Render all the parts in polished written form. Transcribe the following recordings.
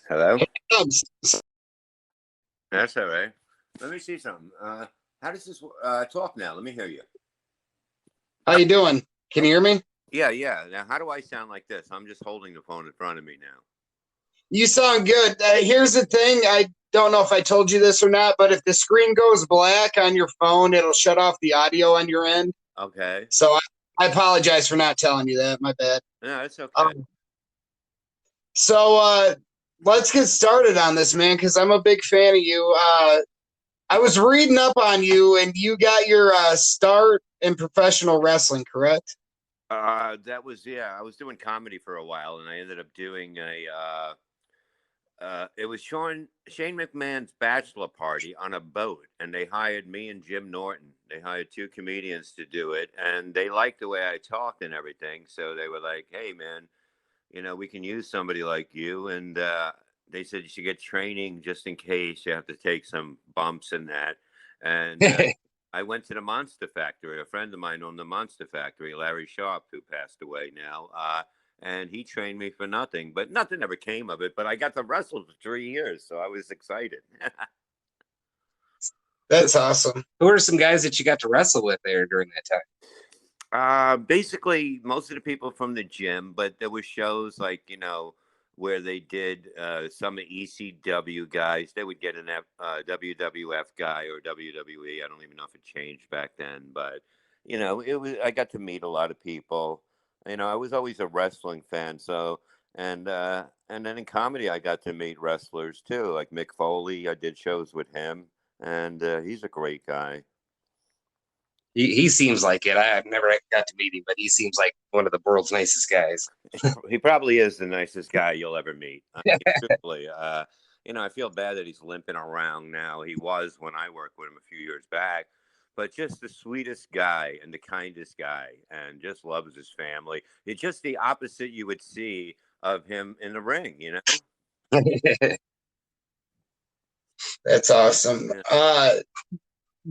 Hello? Um, That's all right. Let me see something. How does this talk now? Let me hear you. How you doing? Can you Okay. hear me? Yeah, yeah. Now, how do I sound like this? I'm just holding the phone in front of me now. You sound good. Here's the thing. I don't know if I told you this or not, but if the screen goes black on your phone, it'll shut off the audio on your end. Okay. So I apologize for not telling you that. My bad. No, it's okay. Um, so let's get started on this, man, because I'm a big fan of you. I was reading up on you, and you got your start in professional wrestling, correct? That was yeah. I was doing comedy for a while, and I ended up doing a. It was Shane McMahon's bachelor party on a boat, and they hired me and Jim Norton. They hired two comedians to do it, and they liked the way I talked and everything. So they were like, "Hey, man, we can use somebody like you." And they said you should get training just in case you have to take some bumps and that. And I went to the Monster Factory. A friend of mine owned the Monster Factory, Larry Sharp, who passed away now. And he trained me for nothing, but nothing ever came of it. But I got to wrestle for 3 years, so I was excited. That's awesome. Who are some guys that you got to wrestle with there during that time? Basically, most of the people from the gym, but there were shows like where they did some ECW guys. They would get an WWF guy or WWE. I don't even know if it changed back then, but it was. I got to meet a lot of people. I was always a wrestling fan, so and then in comedy, I got to meet wrestlers too, like Mick Foley. I did shows with him, and he's a great guy. He seems like it. I've never got to meet him, but he seems like one of the world's nicest guys. He probably is the nicest guy you'll ever meet. I mean, truthfully, I feel bad that he's limping around now. He was when I worked with him a few years back, but just the sweetest guy and the kindest guy, and just loves his family. It's just the opposite you would see of him in the ring. That's awesome. Yeah.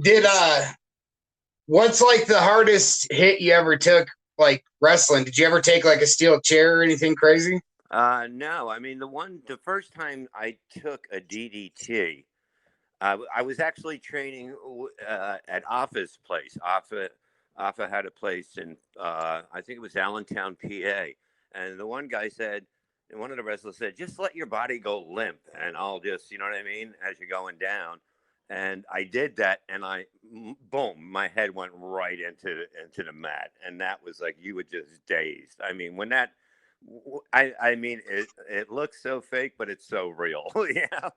Did what's like the hardest hit you ever took, like wrestling? Did you ever take like a steel chair or anything crazy? No, I mean the first time I took a DDT. I was actually training at Offa's place. Offa had a place in, I think it was Allentown, PA. And the one guy said, and one of the wrestlers said, just let your body go limp and I'll just, you know what I mean, as you're going down. And I did that, and boom, my head went right into the mat, and that was like you were just dazed. I mean, when that, I mean, it looks so fake, but it's so real. Yeah.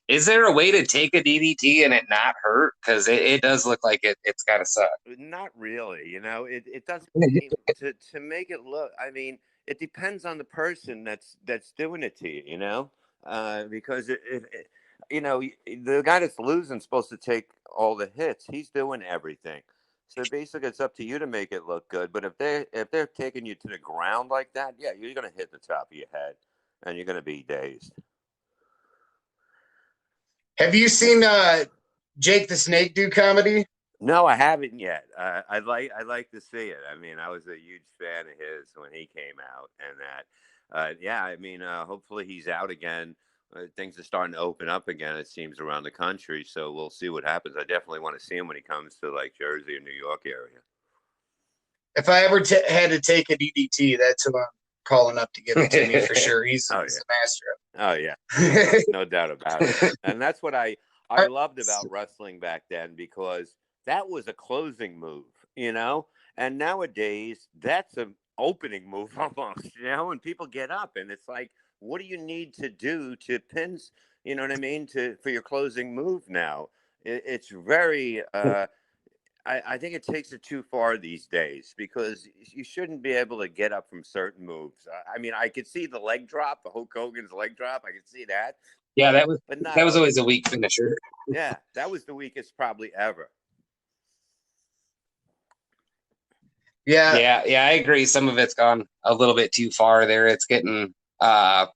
Is there a way to take a DDT and it not hurt? Because it does look like it's got to suck. Not really, it doesn't to make it look. I mean, it depends on the person that's doing it to because the guy that's losing is supposed to take all the hits. He's doing everything, so basically it's up to you to make it look good. But if they're taking you to the ground like that, yeah, you're gonna hit the top of your head, and you're gonna be dazed. Have you seen Jake the Snake do comedy? No, I haven't yet. I'd like to see it. I mean, I was a huge fan of his when he came out, and that. Yeah, I mean, hopefully he's out again. Things are starting to open up again. It seems around the country, so we'll see what happens. I definitely want to see him when he comes to like Jersey or New York area. If I ever had to take a DDT, that's who I'm calling up to give it to me for sure. He's, Oh he's yeah. the master Oh yeah. of it. No doubt about it. And that's what I loved about wrestling back then, because that was a closing move. And nowadays that's an opening move almost, and people get up and it's like, what do you need to do to pins, you know what I mean, for your closing move now? It's very I think it takes it too far these days, because you shouldn't be able to get up from certain moves. I mean, I could see the leg drop, the Hulk Hogan's leg drop. I could see that, Yeah, but that was but not that was all. always a weak finisher. Yeah, that was the weakest probably ever. Yeah, Yeah, I agree. Some of it's gone a little bit too far there. It's getting I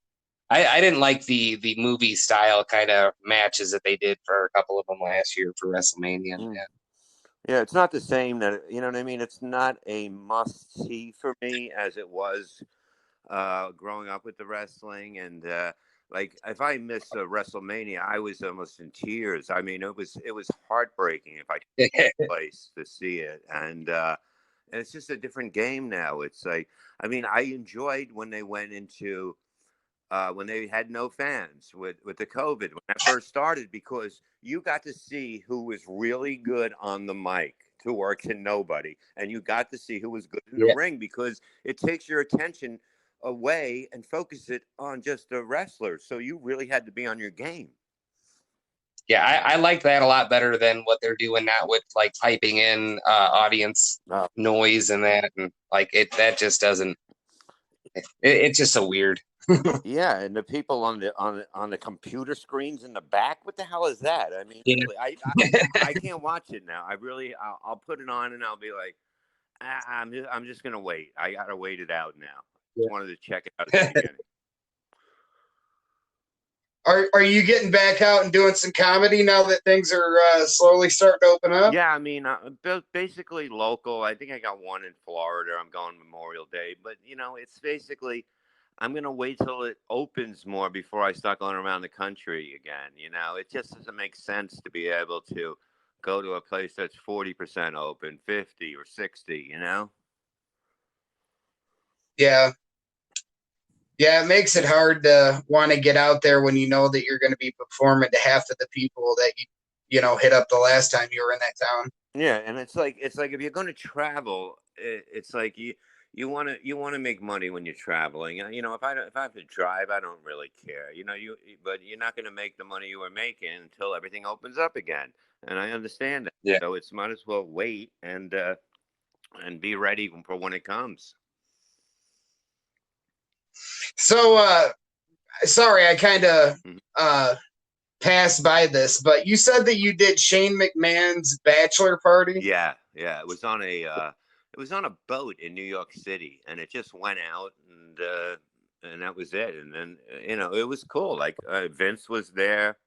didn't like the movie style kind of matches that they did for a couple of them last year for WrestleMania. Mm. Yeah, it's not the same. That you know what I mean. It's not a must see for me as it was growing up with the wrestling, and like if I miss a WrestleMania, I was almost in tears. I mean, it was heartbreaking if I place to see it, and it's just a different game now. It's like, I mean, I enjoyed when they went into when they had no fans with the COVID when that first started, because you got to see who was really good on the mic to work to nobody, and you got to see who was good in the Yeah. ring, because it takes your attention away and focus it on just the wrestlers. So you really had to be on your game. Yeah, I like that a lot better than what they're doing now with like piping in audience noise and that, and like that just doesn't. It's just so weird. Yeah, and the people on the computer screens in the back. What the hell is that? I mean, Yeah. really, I can't watch it now. I'll put it on and I'll be like, I'm just gonna wait. I gotta wait it out now. Yeah. Just wanted to check it out at the beginning. Are you getting back out and doing some comedy now that things are slowly starting to open up? Yeah, I mean, basically local. I think I got one in Florida. I'm going Memorial Day, but it's basically I'm gonna wait till it opens more before I start going around the country again. It just doesn't make sense to be able to go to a place that's 40% open, 50 or 60. Yeah. Yeah, it makes it hard to want to get out there when you know that you're going to be performing to half of the people that you hit up the last time you were in that town. Yeah, and it's like if you're going to travel, it's like you want to make money when you're traveling. If I have to drive, I don't really care. But you're not going to make the money you were making until everything opens up again. And I understand that. Yeah. So it's might as well wait and be ready for when it comes. So, sorry, I kind of Mhm. passed by this, but you said that you did Shane McMahon's bachelor party. Yeah, yeah. It was on a boat in New York City, and it just went out, and that was it. And then it was cool. Like Vince was there.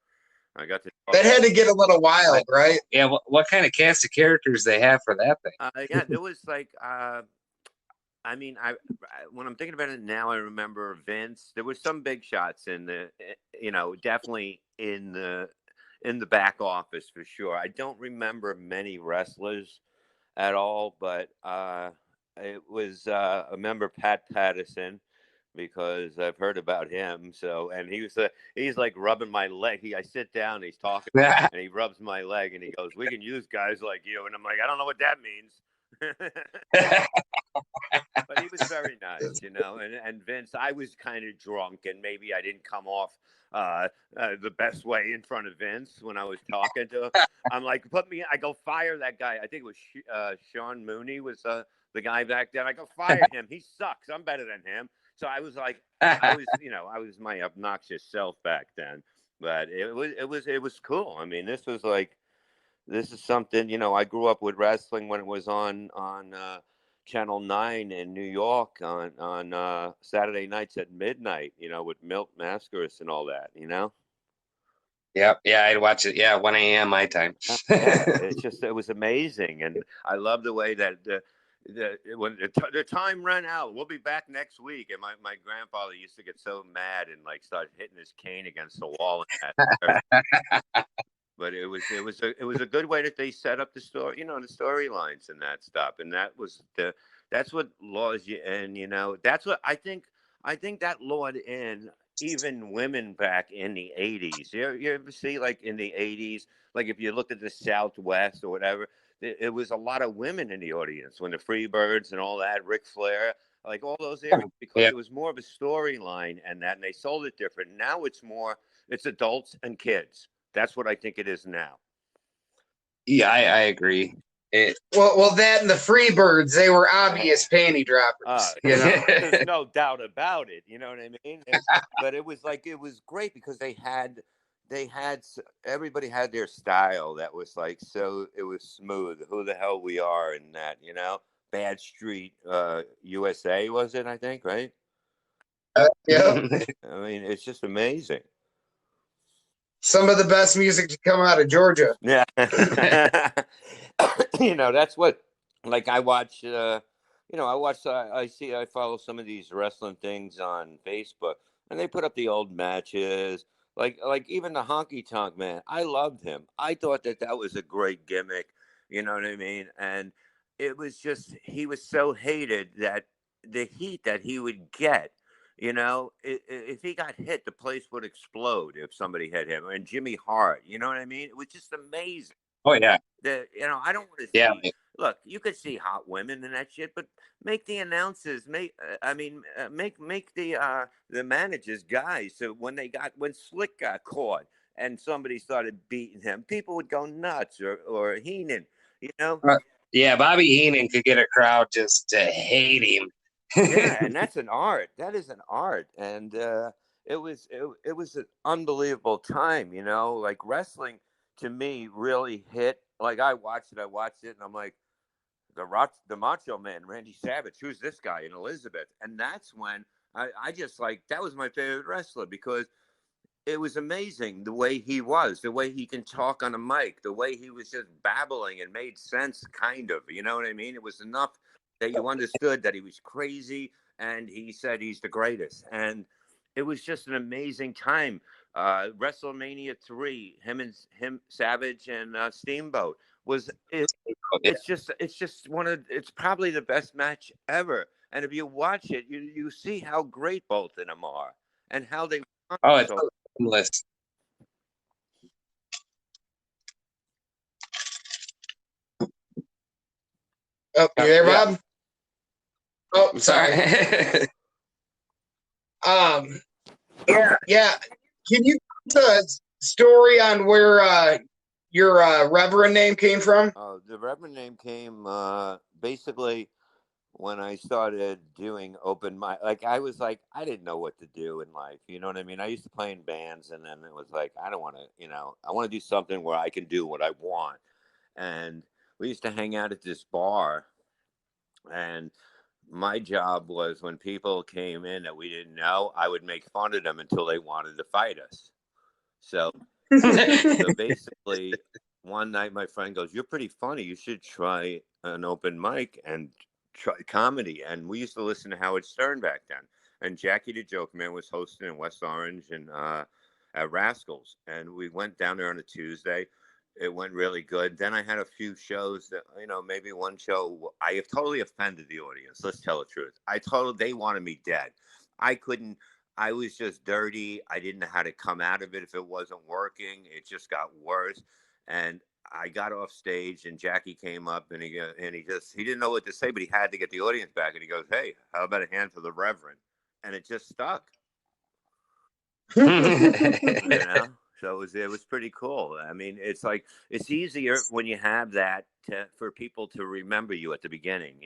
I got to talk. That had to get a little wild, right? Yeah, what kind of cast of characters they have for that thing? Yeah, there was like I mean, when I'm thinking about it now, I remember Vince. There was some big shots in definitely in the back office for sure. I don't remember many wrestlers at all, but it was I remember Pat Patterson, because I've heard about him. So, and he's like rubbing my leg. I sit down, he's talking, and he rubs my leg, and he goes, "We can use guys like you." And I'm like, I don't know what that means. But he was very nice, and Vince, I was kind of drunk, and maybe I didn't come off the best way in front of Vince when I was talking to him. I'm like, I go, fire that guy. I think it was Sean Mooney was the guy back then. I go, fire him. He sucks. I'm better than him. So I was like, I was my obnoxious self back then, but it was cool. I mean, this is something, I grew up with wrestling when it was on Channel 9 in New York on Saturday nights at midnight, with Milt Mascaris and all that. Yep. Yeah, I'd watch it. Yeah, 1 a.m. my time. Yeah, it was amazing, and I love the way that when the time ran out, we'll be back next week. And my grandfather used to get so mad and like start hitting his cane against the wall and that. But it was a good way that they set up the story, the storylines and that stuff, and that's what laws you in, that's what I think. I think that lawed in even women back in the 80s. You ever see like in the 80s, like if you looked at the Southwest or whatever, it was a lot of women in the audience when the Freebirds and all that, Ric Flair, like all those areas, because Yeah. it was more of a storyline and they sold it different. Now it's adults and kids. That's what I think it is now. Yeah, I agree. Well, that and the Freebirds, they were obvious panty droppers. There's no doubt about it. You know what I mean? But it was great because everybody had their style that was like, so it was smooth. Who the hell we are and that, Bad Street USA, was it, I think, right? Yeah. I mean, it's just amazing. Some of the best music to come out of Georgia. Yeah. That's what, like I watch I watch, I follow some of these wrestling things on Facebook, and they put up the old matches, like even the Honky Tonk Man. I loved him. I thought that was a great gimmick. You know what I mean? And it was just he was so hated that the heat that he would get. If he got hit, the place would explode if somebody hit him. And Jimmy Hart, you know what I mean? It was just amazing. Oh yeah, I don't want to yeah. see. Look, you could see hot women and that shit, but make the announcers make the managers guys. So when Slick got caught and somebody started beating him, people would go nuts, or Heenan, you know. Yeah, Bobby Heenan could get a crowd just to hate him. Yeah, and that's an art. That is an art, and it was an unbelievable time. Like wrestling to me really hit. Like I watched it, and I'm like, the Macho Man, Randy Savage. Who's this guy? And Elizabeth, and that's when I just like that was my favorite wrestler because it was amazing the way he was, the way he can talk on a mic, the way he was just babbling and made sense, kind of. You know what I mean? It was enough that you understood that he was crazy, and he said he's the greatest. And it was just an amazing time. WrestleMania 3, him, Savage, and Steamboat was it. Yeah. It's probably the best match ever. And if you watch it, you see how great both of them are and how they won Oh, it's so. endless. Oh, you there, Yeah. Bob? Oh, sorry. Yeah. Can you tell the story on where your Reverend name came from? The Reverend name came basically when I started doing open mic. Like I didn't know what to do in life. You know what I mean? I used to play in bands, and then it was like I don't want to. I want to do something where I can do what I want. And we used to hang out at this bar, and my job was when people came in that we didn't know, I would make fun of them until they wanted to fight us. So So basically, one night my friend goes, "You're pretty funny. You should try an open mic and try comedy." And we used to listen to Howard Stern back then. And Jackie the Joke Man was hosting in West Orange and at Rascals. And we went down there on a Tuesday. It went really good. Then I had a few shows that, maybe one show I have totally offended the audience. Let's tell the truth. They wanted me dead. I couldn't. I was just dirty. I didn't know how to come out of it if it wasn't working. It just got worse. And I got off stage, and Jackie came up, and he didn't know what to say, but he had to get the audience back. And he goes, "Hey, how about a hand for the Reverend?" And it just stuck. So it was pretty cool. I mean, it's like it's easier when you have that for people to remember you at the beginning,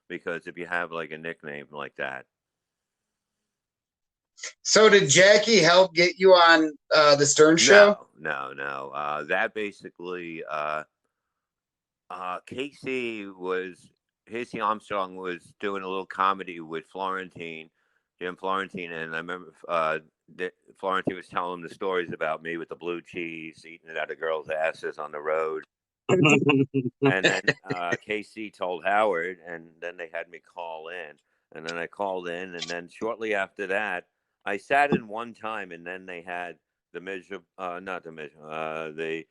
because if you have like a nickname like that. So did Jackie help get you on the Stern Show? No. That basically, Casey Armstrong was doing a little comedy with Jim Florentine, and I remember Florentine was telling him the stories about me with the blue cheese, eating it out of girls' asses on the road. And then Casey told Howard, and then they had me call in. And then I called in, and then shortly after that, I sat in one time, and then they had the measure, not the measure,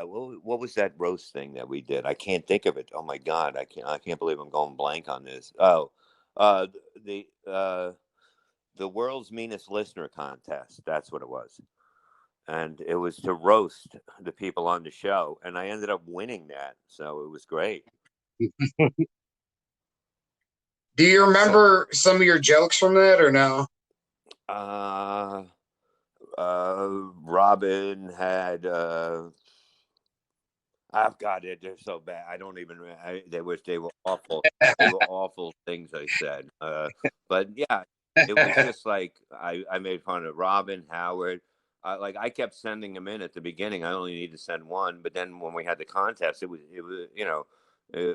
what was that roast thing that we did? I can't think of it. Oh my God, I can't believe I'm going blank on this. Oh, uh, the uh, the world's meanest listener contest. That's what it was, and it was to roast the people on the show, and I ended up winning that, so it was great. Do you remember some of your jokes from that or no? Robin had I've got it. They're so bad. I don't even. They were awful. They were awful things I said. But yeah, it was just like I made fun of Robin Howard. Like I kept sending them in at the beginning. I only needed to send one, but then when we had the contest, it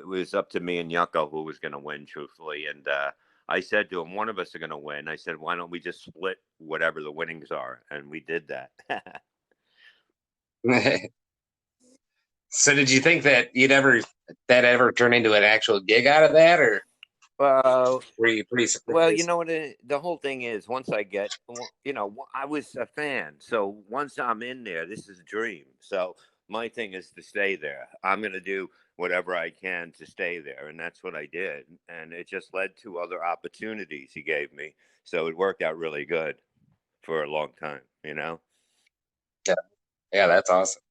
was up to me and Yucko who was going to win, truthfully. And I said to him, one of us are going to win. I said, why don't we just split whatever the winnings are? And we did that. So did you think that that ever turn into an actual gig out of that, or Well, were you pretty well, you surprised? know what? The whole thing is, once I get, I was a fan. So once I'm in there, this is a dream. So my thing is to stay there. I'm going to do whatever I can to stay there. And that's what I did. And it just led to other opportunities he gave me. So it worked out really good for a long time, you know? Yeah, yeah, that's awesome.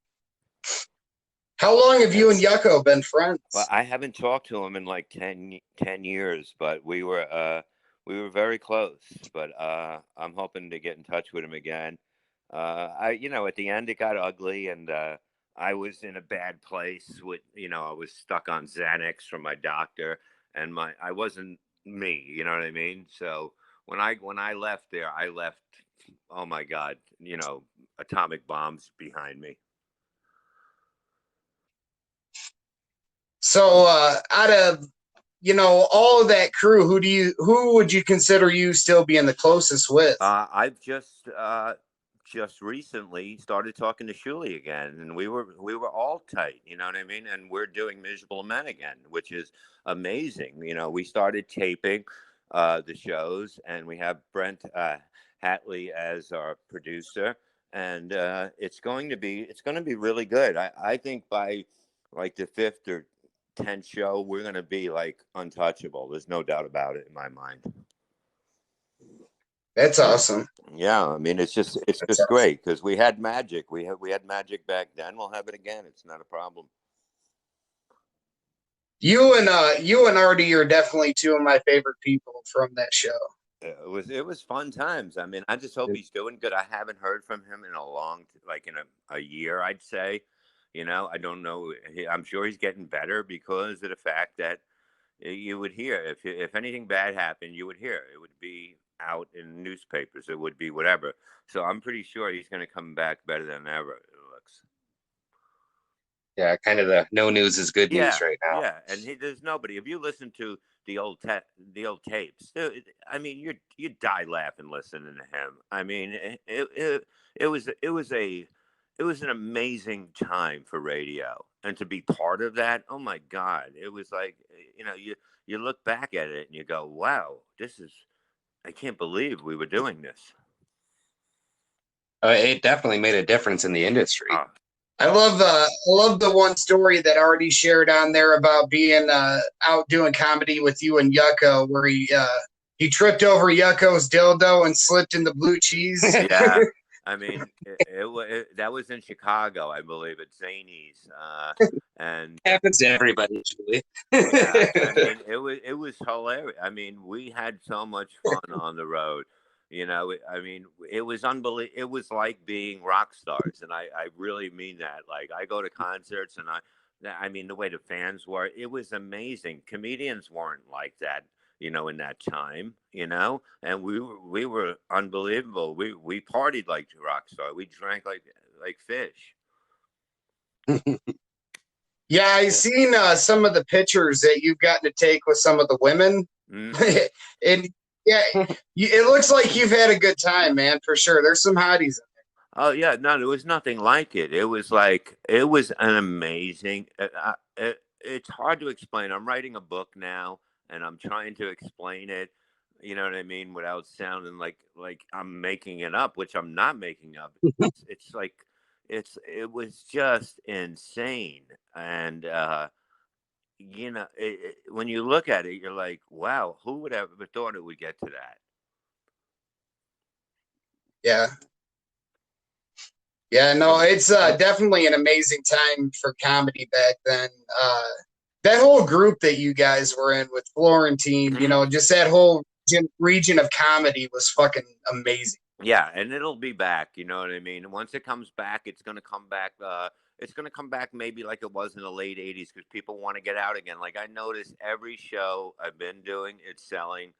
How long have you and Yucko been Well, friends? I haven't talked to him in like 10 years, but we were very close. But I'm hoping to get in touch with him again. At the end it got ugly, and I was in a bad place with, I was stuck on Xanax from my doctor, and I wasn't me, you know what I mean? So when I left there, I left, oh my God, atomic bombs behind me. So out of all of that crew, who would you consider you still being the closest with? I've just recently started talking to Shuli again, and we were all tight. You know what I mean? And we're doing Miserable Men again, which is amazing. We started taping the shows, and we have Brent Hatley as our producer, and it's going to be really good. I think by like the fifth or 10th show, we're going to be like untouchable. There's no doubt about it in my mind. That's awesome. Yeah, I mean, it's That's just awesome. great because we had magic. We had magic back then. We'll have it again. It's not a problem. You and Artie are definitely two of my favorite people from that show. It was fun times. I mean, I just hope he's doing good. I haven't heard from him in a like in a year, I'd say. I don't know. I'm sure he's getting better because of the fact that you would hear if anything bad happened, you would hear it would be out in newspapers. It would be whatever. So I'm pretty sure he's going to come back better than ever. It looks. Yeah, kind of the no news is good news Yeah, right now. yeah, and there's nobody. If you listen to the old tapes, I mean, you die laughing listening to him. I mean, it was an amazing time for radio, and to be part of that. Oh my God, it was like you look back at it and you go, wow, I can't believe we were doing this. It definitely made a difference in the industry. Uh, I love the one story that Artie shared on there about being out doing comedy with you and Yucko, where he tripped over Yucko's dildo and slipped in the blue cheese. Yeah, I mean, that was in Chicago, I believe, at Zany's, and Happens to everybody, Julie. yeah, I mean, it was hilarious. I mean, we had so much fun on the road. I mean, it was unbelievable. It was like being rock stars, and I really mean that. Like, I go to concerts, and I mean, the way the fans were, it was amazing. Comedians weren't like that, in that time, and we were unbelievable. We partied like rock stars. We drank like fish. Yeah, I seen some of the pictures that you've gotten to take with some of the women, Mm-hmm. and yeah, it looks like you've had a good time, man, for sure. There's some hotties. Oh yeah, no, there was nothing like it. It was an amazing. It's hard to explain. I'm writing a book now, and I'm trying to explain it. You know what I mean, without sounding like I'm making it up, which I'm not making up. It's like it was just insane, and when you look at it, you're like, wow, who would have ever thought it would get to that? Yeah, yeah, no, it's definitely an amazing time for comedy back then. That whole group that you guys were in with Florentine, just that whole region of comedy was fucking amazing. Yeah, and it'll be back. You know what I mean? Once it comes back, it's going to come back. It's going to come back maybe like it was in the late '80s because people want to get out again. Like I noticed every show I've been doing, it's selling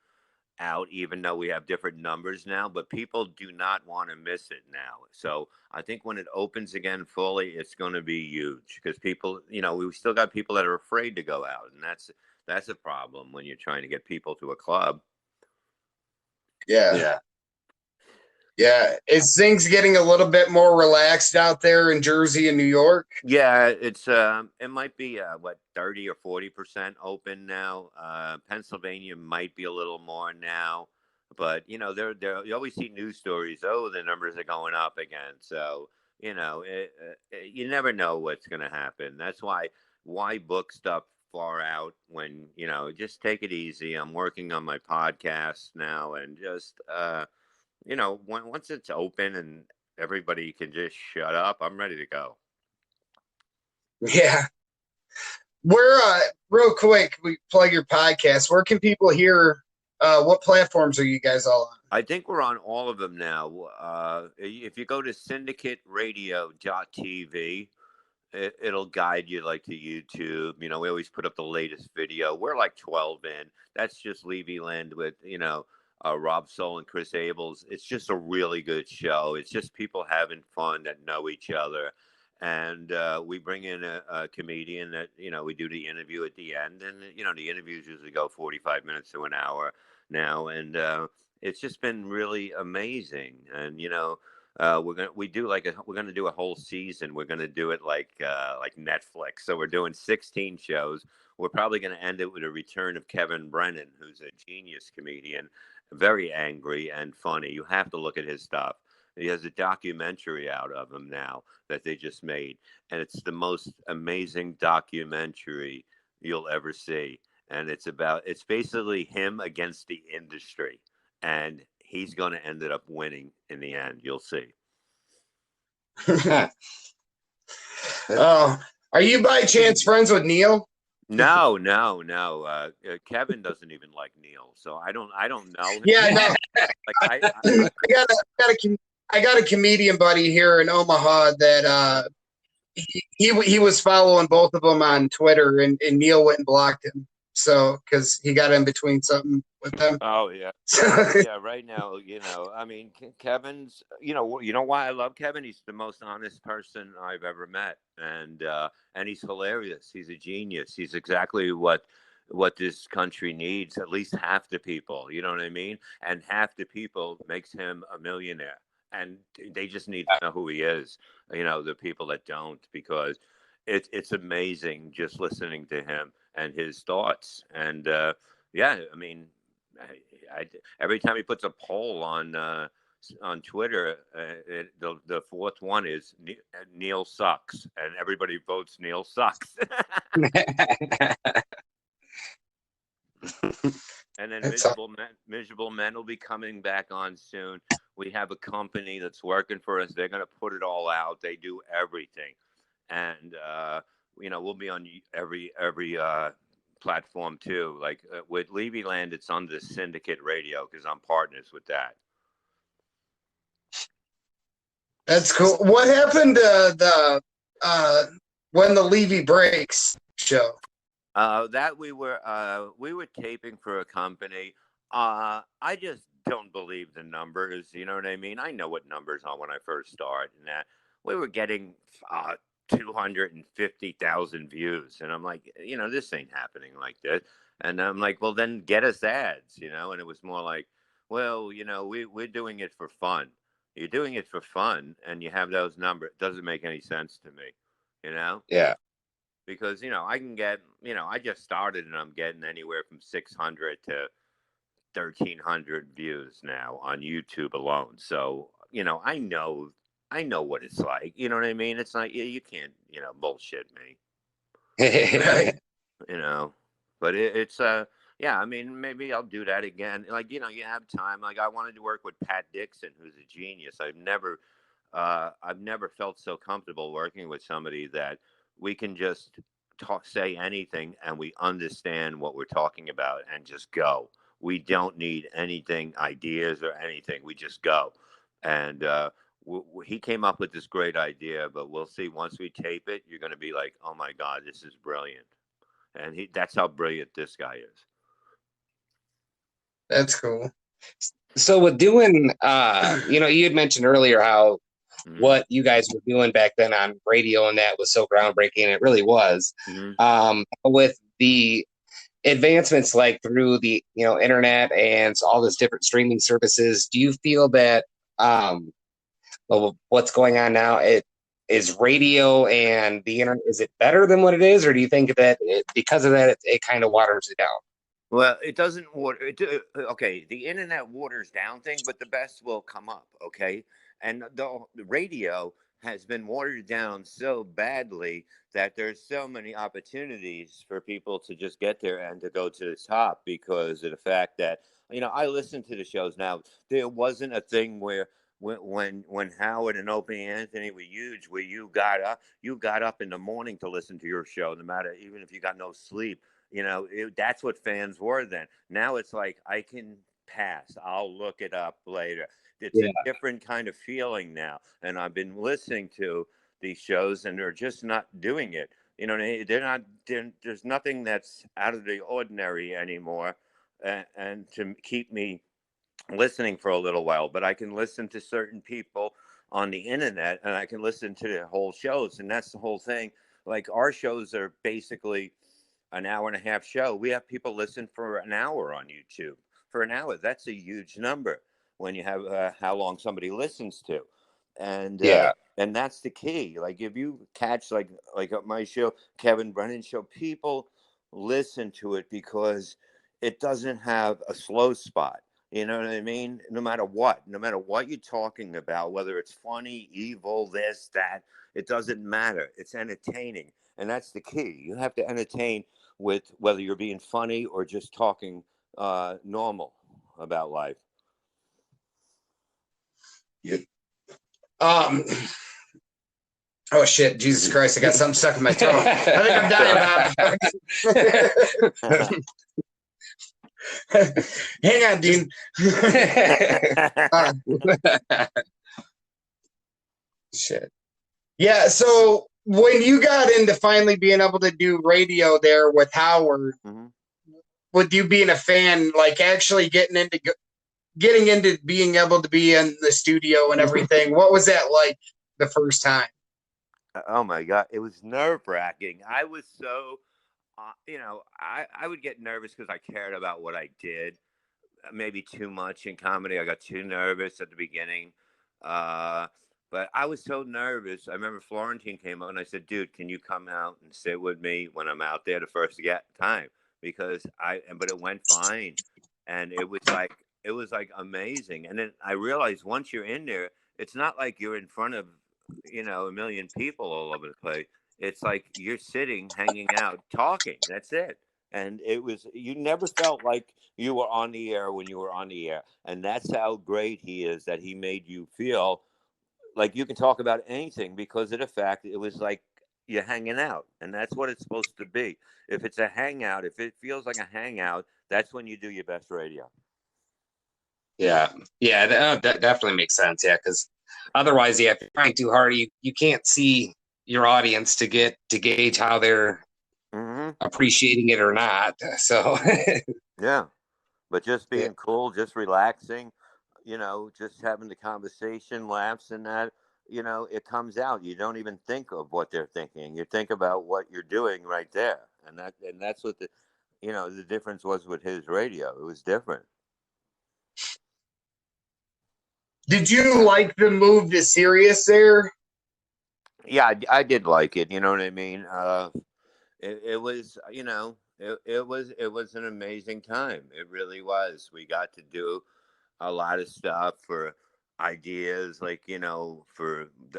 out, even though we have different numbers now. But people do not want to miss it now. So I think when it opens again fully, it's going to be huge because people, we still got people that are afraid to go out, and that's a problem when you're trying to get people to a club. Yeah. Yeah. Yeah. Is things getting a little bit more relaxed out there in Jersey and New York? Yeah, it's it might be what 30 or 40% open now. Pennsylvania might be a little more now, but there you always see news stories. Oh, the numbers are going up again. So you never know what's going to happen. That's why book stuff far out when just take it easy. I'm working on my podcast now, and just once it's open and everybody can just shut up, I'm ready to go. Yeah. Where, real quick, we plug your podcast. Where can people hear? What platforms are you guys all on? I think we're on all of them now. If you go to syndicateradio.tv, it'll guide you like to YouTube. We always put up the latest video. We're like 12 in. That's just Levy Land with, Rob Soul and Chris Abels. It's just a really good show. It's just people having fun that know each other. And we bring in a comedian that, we do the interview at the end. And, the interviews usually go 45 minutes to an hour now. And it's just been really amazing. And, we're gonna do a whole season. We're gonna do it like Netflix. So we're doing 16 shows. We're probably gonna end it with a return of Kevin Brennan, who's a genius comedian, very angry and funny. You have to look at his stuff. He has a documentary out of him now that they just made, and it's the most amazing documentary you'll ever see. And it's basically him against the industry, and he's going to end up winning in the end. You'll see. Oh, are you by chance friends with Neil? No. Kevin doesn't even like Neil, so I don't know him. Yeah, no. Like I got a comedian buddy here in Omaha that he was following both of them on Twitter, and Neil went and blocked him. So because he got in between something with them. Oh yeah, yeah. Right now, I mean, Kevin's. You know why I love Kevin? He's the most honest person I've ever met, and he's hilarious. He's a genius. He's exactly what this country needs. At least half the people. You know what I mean? And half the people makes him a millionaire, and they just need to know who he is. The people that don't, because it's amazing just listening to him and his thoughts. And yeah, I mean, every time he puts a poll on Twitter, the fourth one is Neil sucks, and everybody votes Neil sucks. And then Miserable Men will be coming back on soon. We have a company that's working for us. They're going to put it all out. They do everything, and we'll be on every platform too. Like with Levy Land, it's on the Syndicate Radio because I'm partners with that. That's cool. What happened to the when the Levy Breaks show? That we were taping for a company. I just don't believe the numbers. You know what I mean? I know what numbers are when I first started, and that we were getting 250,000 views, and I'm like, this ain't happening like this. And I'm like, well, then get us ads, And it was more like, well, we're doing it for fun. You're doing it for fun, and you have those numbers. It doesn't make any sense to me, Yeah. Because I can get, I just started and I'm getting anywhere from 600 to 1,300 views now on YouTube alone. So I know what it's like. You know what I mean? It's not you can't bullshit me. Right. But it's yeah. I mean, maybe I'll do that again. Like you have time. Like I wanted to work with Pat Dixon, who's a genius. I've never felt so comfortable working with somebody that we can just say anything and we understand what we're talking about and just go. We don't need anything, ideas or anything. We just go. And he came up with this great idea, but we'll see. Once we tape it, you're going to be like, oh my God, this is brilliant. And that's how brilliant this guy is. That's cool. So with doing, you had mentioned earlier how what you guys were doing back then on radio and that was so groundbreaking, and it really was. With the advancements like through the internet and all these different streaming services, do you feel that Well, what's going on now? It is radio and the internet. Is it better than what it is, or do you think that because of that, it kind of waters it down? Well, it doesn't water. Okay, the internet waters down thing, but the best will come up. Okay, and the radio has been watered down so badly that there's so many opportunities for people to just get there and to go to the top because of the fact that I listen to the shows now. There wasn't a thing where when Howard and Opie Anthony were huge, where you got up in the morning to listen to your show, no matter even if you got no sleep. That's what fans were then. Now it's like I can pass. I'll look it up later. It's a different kind of feeling now. And I've been listening to these shows, and they're just not doing it. They're not. There's nothing that's out of the ordinary anymore, and to keep me listening for a little while. But I can listen to certain people on the internet, and I can listen to the whole shows, and that's the whole thing. Like our shows are basically an hour and a half show. We have people listen for an hour on YouTube. For an hour, that's a huge number when you have how long somebody listens to, and and that's the key. Like if you catch like my show, Kevin Brennan's show, people listen to it because it doesn't have a slow spot. You know what I mean? No matter what you're talking about, whether it's funny, evil, this, that, it doesn't matter. It's entertaining. And that's the key. You have to entertain with whether you're being funny or just talking normal about life. Yeah. Oh shit! Jesus Christ! I got something stuck in my throat. I think I'm dying. Hang on, Dean. Shit. Yeah. So when you got into finally being able to do radio there with Howard, with you being a fan, like actually getting into being able to be in the studio and everything, what was that like the first time? Oh my God, it was nerve-wracking. I was so, I would get nervous because I cared about what I did. Maybe too much in comedy. I got too nervous at the beginning. But I was so nervous. I remember Florentine came out and I said, dude, can you come out and sit with me when I'm out there the first time? Because but it went fine. And it was like amazing. And then I realized once you're in there, it's not like you're in front of, a million people all over the place. It's like you're sitting, hanging out, talking. That's it. And you never felt like you were on the air when you were on the air. And that's how great he is, that he made you feel like you can talk about anything because of the fact it was like you're hanging out. And that's what it's supposed to be. If it's a hangout, if it feels like a hangout, that's when you do your best radio. Yeah, that definitely makes sense. Yeah, because otherwise, if you're trying too hard, you can't see your audience to gauge how they're appreciating it or not. So yeah, but just being cool, just relaxing, just having the conversation, laughs, and that, it comes out. You don't even think of what they're thinking. You think about what you're doing right there, and that's what the difference was with his radio. It was different. Did you like the move to Sirius there? Yeah, I did like it. You know what I mean? It was, it was an amazing time. It really was. We got to do a lot of stuff for ideas, like, I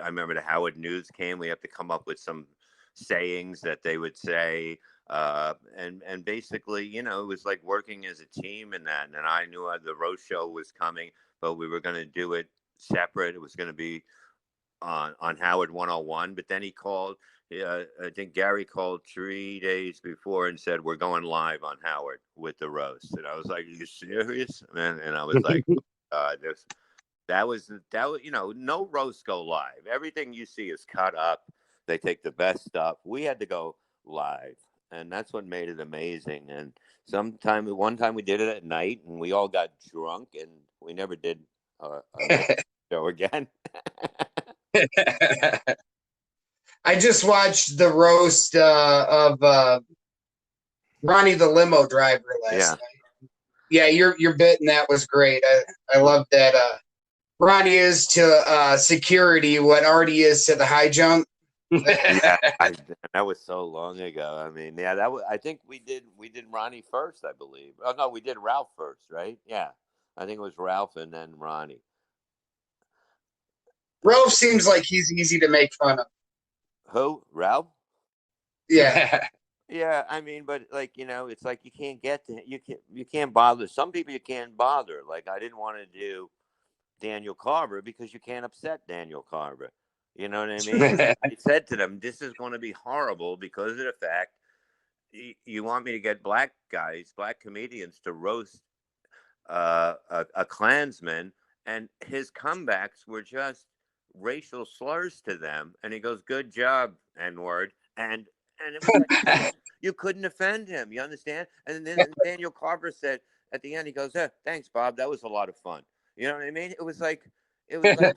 remember the Howard News came. We have to come up with some sayings that they would say. And basically, it was like working as a team in that. And I knew the roast show was coming, but we were going to do it separate. It was going to be on Howard 101, but then he called. I think Gary called 3 days before and said, we're going live on Howard with the roast. And I was like, are you serious? And I was like, that was, no roast go live. Everything you see is cut up. They take the best stuff. We had to go live. And that's what made it amazing. And one time we did it at night and we all got drunk and we never did a show again. I just watched the roast of Ronnie the limo driver last night. Yeah, your bit in that was great. I love that. Ronnie is to security what Artie is to the high jump. Yeah, that was so long ago. I mean, yeah, that was. I think we did Ronnie first, I believe. Oh no, we did Ralph first, right? Yeah, I think it was Ralph and then Ronnie. Ralph seems like he's easy to make fun of. Who? Ralph? Yeah. Yeah, I mean, but like it's like you can't get to you can't bother. Some people you can't bother. Like I didn't want to do Daniel Carver because you can't upset Daniel Carver. You know what I mean? I said to them, "This is going to be horrible because of the fact you want me to get black guys, black comedians to roast a Klansman, and his comebacks were just racial slurs to them." And he goes, "Good job, N word," and it was like you couldn't offend him. You understand? And then Daniel Carver said at the end, he goes, "Thanks, Bob. That was a lot of fun." You know what I mean? It was like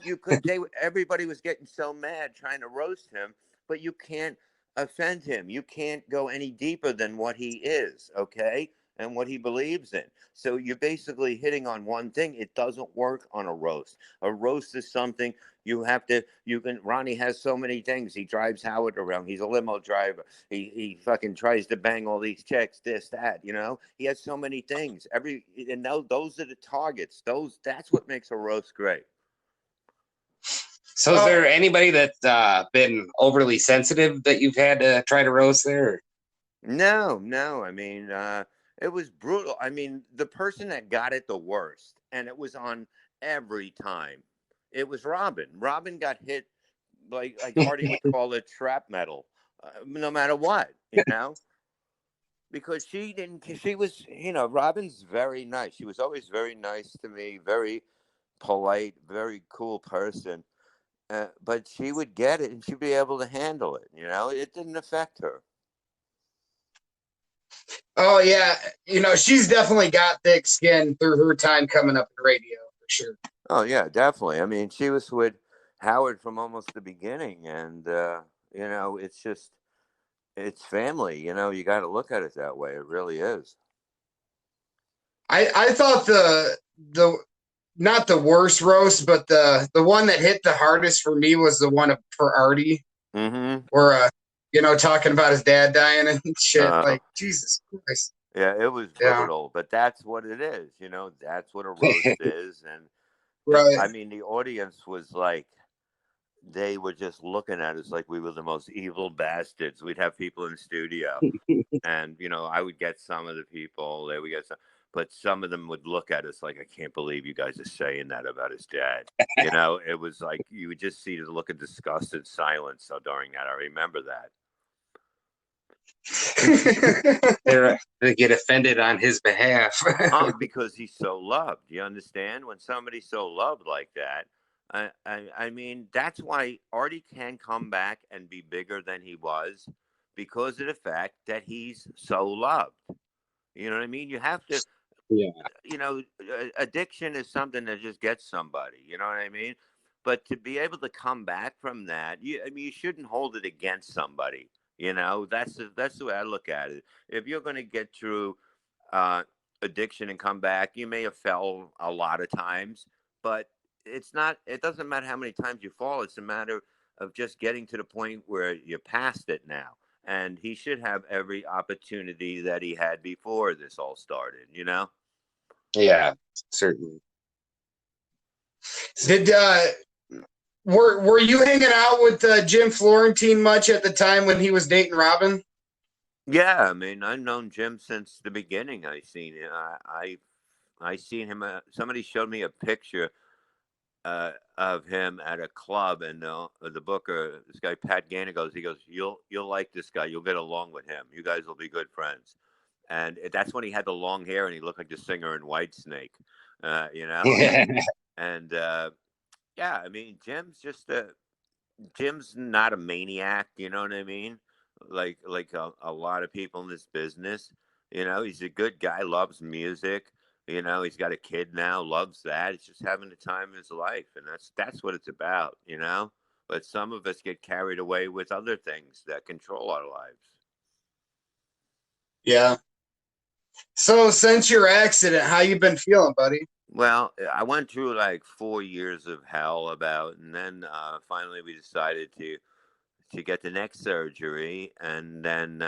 you could. Everybody was getting so mad trying to roast him, but you can't offend him. You can't go any deeper than what he is. Okay. And what he believes in. So you're basically hitting on one thing. It doesn't work on a roast. A roast is something Ronnie has so many things. He drives Howard around. He's a limo driver. He fucking tries to bang all these chicks, this, that. He has so many things. And those are the targets. That's what makes a roast great. So is there anybody that's been overly sensitive that you've had to try to roast there? No, no. I mean, it was brutal. I mean, the person that got it the worst, and it was on every time, it was Robin. Robin got hit like Artie would call it trap metal, no matter what. Because she didn't. She was, Robin's very nice. She was always very nice to me, very polite, very cool person. But she would get it, and she'd be able to handle it. It didn't affect her. Oh yeah, she's definitely got thick skin through her time coming up in radio for sure. Oh yeah, definitely. I mean, she was with Howard from almost the beginning, and it's family. You got to look at it that way. It really is. I thought the not the worst roast, but the one that hit the hardest for me was the one for Artie, Mm-hmm. where talking about his dad dying and shit. Uh, Like Jesus Christ. yeah, it was Yeah. brutal, but that's what it is. That's what a roast is, and I Right. mean, the audience was like, they were just looking at us like we were the most evil bastards. We'd have people in the studio, and I would get some of the people, they would get some, but some of them would look at us like, I can't believe you guys are saying that about his dad. It was like you would just see the look of disgust and silence. So during that, I remember that. They get offended on his behalf. Because he's so loved. You understand? When somebody's so loved like that, I mean, that's why Artie can come back and be bigger than he was, because of the fact that he's so loved. You know what I mean? You have to, Yeah. addiction is something that just gets somebody. You know what I mean? But to be able to come back from that, I mean, you shouldn't hold it against somebody. That's the way I look at it. If you're going to get through uh, addiction and come back, you may have fell a lot of times, but it's not. It doesn't matter how many times you fall. It's a matter of just getting to the point where you're past it now. And he should have every opportunity that he had before this all started. Yeah, certainly. Did were you hanging out with Jim Florentine much at the time when he was dating Robin? Yeah, I mean, I've known Jim since the beginning. I seen him. I seen him. Somebody showed me a picture of him at a club, and the booker, this guy Pat Gainer, he goes, you'll like this guy. You'll get along with him. You guys will be good friends. And that's when he had the long hair and he looked like the singer in Whitesnake, you know. And yeah, I mean, Jim's not a maniac. You know what I mean? Like a lot of people in this business. He's a good guy. Loves music. He's got a kid now. Loves that. He's just having the time of his life, and that's what it's about. But some of us get carried away with other things that control our lives. Yeah. So since your accident, how you been feeling, buddy? Well, I went through like 4 years of hell about, and then finally we decided to get the neck surgery, and then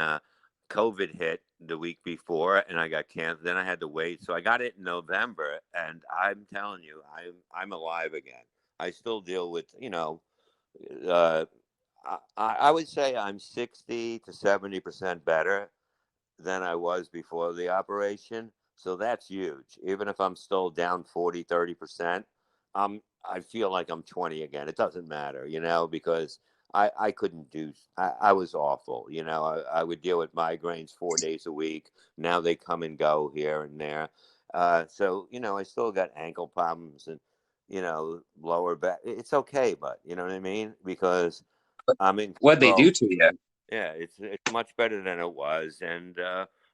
COVID hit the week before, and I got canceled. Then I had to wait, so I got it in November, and I'm telling you, I'm alive again. I still deal with, uh, I would say I'm 60 to 70% better than I was before the operation. So that's huge. Even if I'm still down 40, 30%, I feel like I'm 20 again. It doesn't matter, because I couldn't I was awful. I would deal with migraines 4 days a week. Now they come and go here and there. So, I still got ankle problems and, lower back. It's okay, but you know what I mean? Because I'm in What'd they do control. to you? Yeah, it's much better than it was, and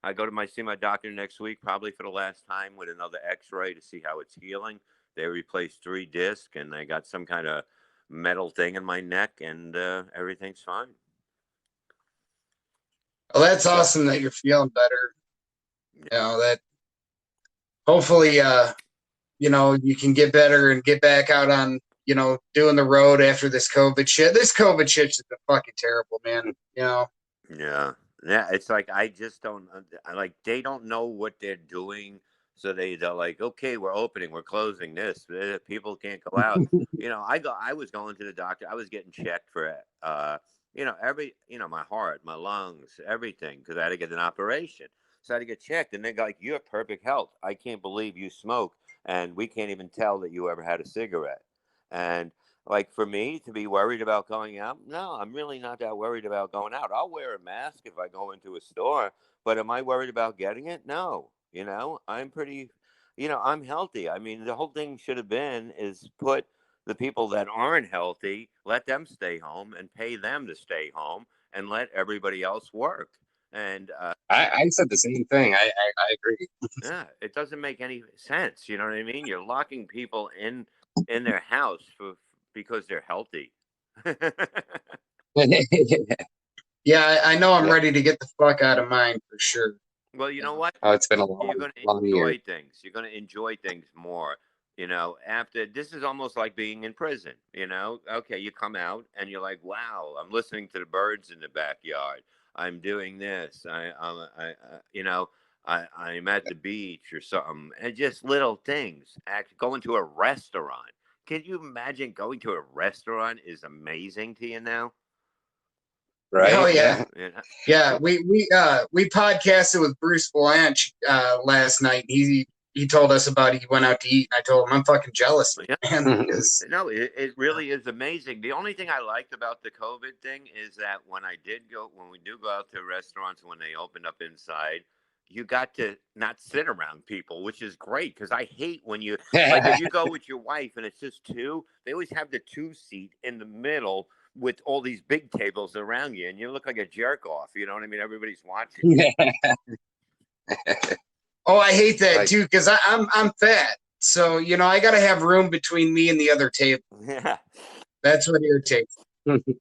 I go to see my doctor next week, probably for the last time, with another X-ray to see how it's healing. They replaced 3 discs, and I got some kind of metal thing in my neck, and everything's fine. Well, that's awesome that you're feeling better. That hopefully, you can get better and get back out on, doing the road after this COVID shit. This COVID shit's just fucking terrible, man. Yeah, yeah. It's like I just don't like. They don't know what they're doing, so they're like, okay, we're opening, we're closing this. People can't go out. I was going to the doctor. I was getting checked for, my heart, my lungs, everything, because I had to get an operation. So I had to get checked, and they're like, you're perfect health. I can't believe you smoke, and we can't even tell that you ever had a cigarette. And like for me to be worried about going out, no, I'm really not that worried about going out. I'll wear a mask if I go into a store, but am I worried about getting it? No. I'm pretty, I'm healthy. I mean, the whole thing should have been is put the people that aren't healthy, let them stay home and pay them to stay home and let everybody else work. And I said the same thing. I agree. yeah, it doesn't make any sense. You know what I mean? You're locking people in their house because they're healthy. Yeah, I know I'm Yeah. ready to get the fuck out of mine for sure. Well, you know what? Oh, it's been a You're long, going to long year. enjoy things. You're going to enjoy things more. After this is almost like being in prison. Okay, you come out and you're like, wow, I'm listening to the birds in the backyard. I'm doing this. I'm at the beach or something, and just little things. Going to a restaurant. Can you imagine going to a restaurant is amazing to you now? Oh Right? yeah. Yeah. Yeah. Yeah, we podcasted with Bruce Blanche last night. He told us about he went out to eat, and I told him I'm fucking jealous, Yeah. man. Because No, it really is amazing. The only thing I liked about the COVID thing is that when we do go out to restaurants, when they opened up inside, you got to not sit around people, which is great. Because I hate when like, if you go with your wife and it's just two, they always have the 2 seat in the middle with all these big tables around you, and you look like a jerk off. You know what I mean? Everybody's watching. oh, I hate that Like, too because I'm fat, so I got to have room between me and the other table. Yeah. That's what irritates.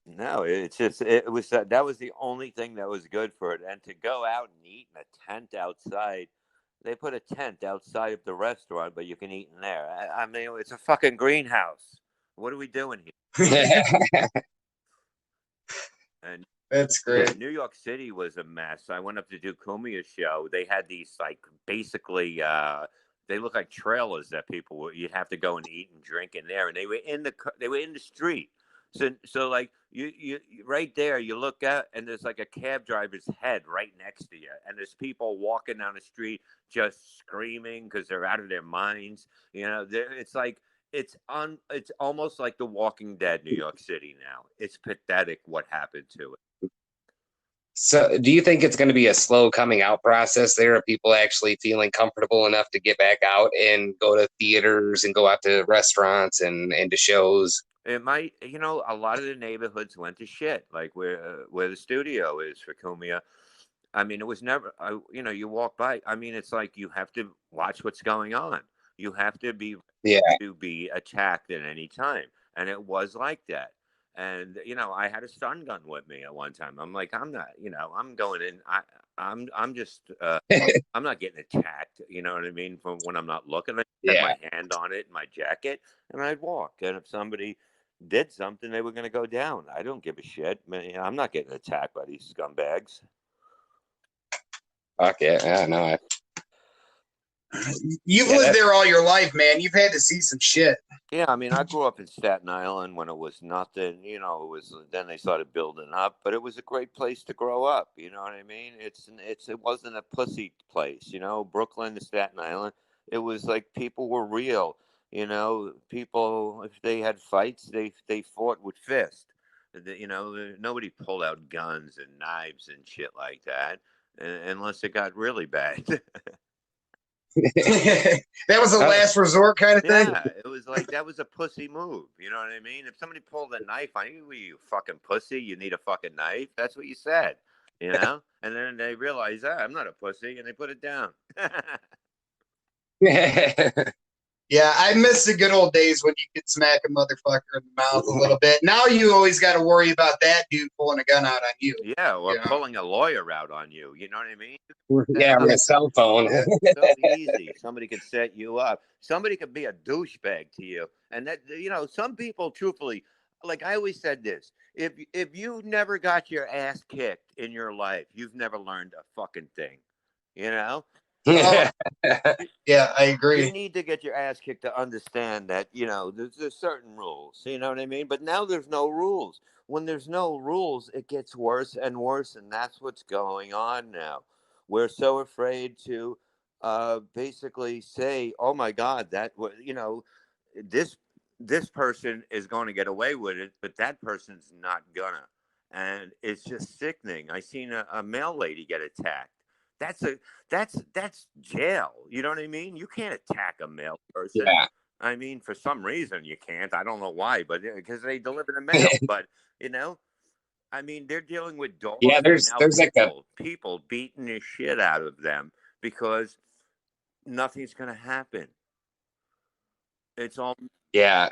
No, it's just it was that was the only thing that was good for it. And to go out and eat in a tent outside, they put a tent outside of the restaurant, but you can eat in there. I mean, it's a fucking greenhouse. What are we doing here? And That's yeah, great. New York City was a mess. I went up to do Kumia's show. They had these like basically they look like trailers that you'd have to go and eat and drink in there, and they were in the street. So like right there, you look at and there's like a cab driver's head right next to you, and there's people walking down the street just screaming because they're out of their minds. It's like it's almost like The Walking Dead, New York City now. It's pathetic what happened to it. so, do you think it's going to be a slow coming out process there of people actually feeling comfortable enough to get back out and go to theaters and go out to restaurants and to shows? It might, a lot of the neighborhoods went to shit, like where the studio is for Kumia. I mean, it was never, you walk by. I mean, it's like you have to watch what's going on. You have Yeah. to be attacked at any time, and it was like that. And I had a stun gun with me at one time. I'm like, I'm not, I'm going in. I'm just I'm not getting attacked. You know what I mean? From when I'm not looking, I had Yeah. my hand on it in my jacket, and I'd walk. And if somebody did something, they were going to go down. I don't give a shit. Man, I'm not getting attacked by these scumbags. Fuck yeah. Yeah, no. You've Yeah, lived there all your life, man. You've had to see some shit. Yeah, I mean, I grew up in Staten Island when it was nothing. You know, it was then they started building up, but it was a great place to grow up. You know what I mean? It wasn't a pussy place. You know, Brooklyn to Staten Island, it was like people were real. You know, people if they had fights, they fought with fist. You know, nobody pulled out guns and knives and shit like that, unless it got really bad. That was a last resort kind of thing. Yeah, it was like that was a pussy move. You know what I mean? If somebody pulled a knife on you, you fucking pussy, you need a fucking knife. That's what you said, you know? And then they realized, I'm not a pussy, and they put it down. Yeah, I miss the good old days when you could smack a motherfucker in the mouth a little bit. Now you always got to worry about that dude pulling a gun out on you. Yeah, or You know? pulling a lawyer out on you. You know what I mean? Yeah, with a cell phone. So easy. Somebody could set you up. Somebody could be a douchebag to you. And that, you know, some people, truthfully, like I always said this, if you never got your ass kicked in your life, you've never learned a fucking thing. You know? Oh, yeah, I You agree. need to get your ass kicked to understand that, you know, there's certain rules. You know what I mean? But now there's no rules. When there's no rules, it gets worse and worse, and that's what's going on now. We're so afraid to basically say, "Oh my God, you know, this this person is going to get away with it, but that person's not gonna." And it's just sickening. I seen a male lady get attacked. That's a that's jail. You know what I mean? You can't attack a male person. Yeah. I mean, for some reason you can't. I don't know why, but because they deliver the mail. But you know, I mean, they're dealing with Yeah, dogs and there's now there's like a people beating the shit out of them because nothing's going to happen. It's all there's yeah,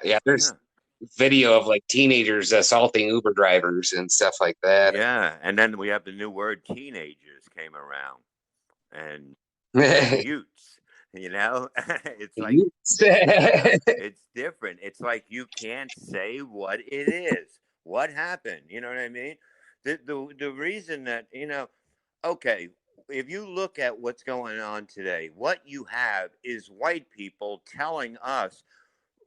video of like teenagers assaulting Uber drivers and stuff like that. yeah. And then we have the new word teenagers came around and youths. You know, it's like yeah, it's different. It's like you can't say what it is. What happened? You know what I mean? The reason that, you know, okay, if you look at what's going on today, what you have is white people telling us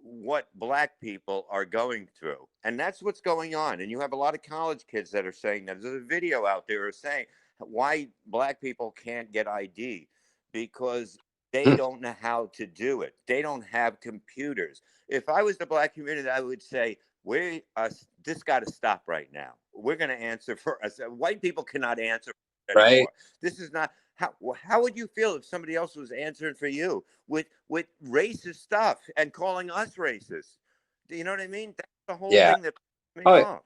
what black people are going through. And that's what's going on. And you have a lot of college kids that are saying that. There's a video out there saying why black people can't get ID because they don't know how to do it. They don't have computers. If I was the black community, I would say, this got to stop right now. We're going to answer for us. White people cannot answer Right? anymore. This is not how would you feel if somebody else was answering for you with racist stuff and calling us racist? Do you know what I mean? That's the whole Yeah. thing that pisses me Oh, off.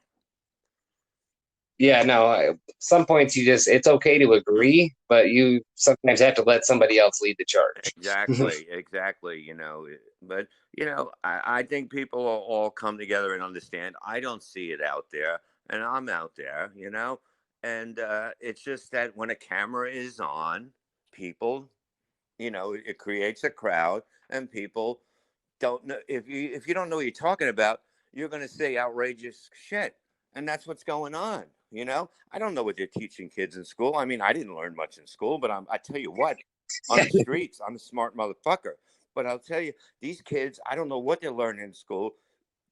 yeah, no, some points it's okay to agree, but you sometimes have to let somebody else lead the charge. Exactly. You know, but you know, I think people will all come together and understand. I don't see it out there, and I'm out there. You know, and it's just that when a camera is on, people, you know, it creates a crowd, and people don't know if you don't know what you're talking about, you're going to say outrageous shit, and that's what's going on. You know, I don't know what they're teaching kids in school. I mean, I didn't learn much in school, but I tell you what, on the streets, I'm a smart motherfucker. But I'll tell you, these kids, I don't know what they're learning in school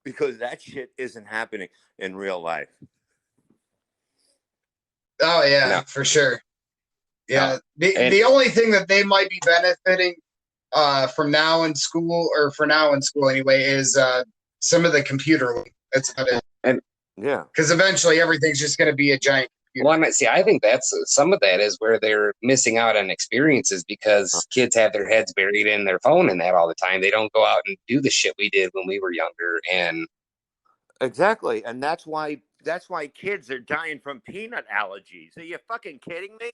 because that shit isn't happening in real life. Oh yeah, No, for sure. no. Yeah, the And the only thing that they might be benefiting from now in school, or for now in school anyway, is some of the computer. That's about it. and Yeah. Because eventually everything's just going to be a giant computer. one, see, I think that's some of that is where they're missing out on experiences because kids have their heads buried in their phone and that all the time. They don't go out and do the shit we did when we were younger. And Exactly, and that's why kids are dying from peanut allergies. Are you fucking kidding me?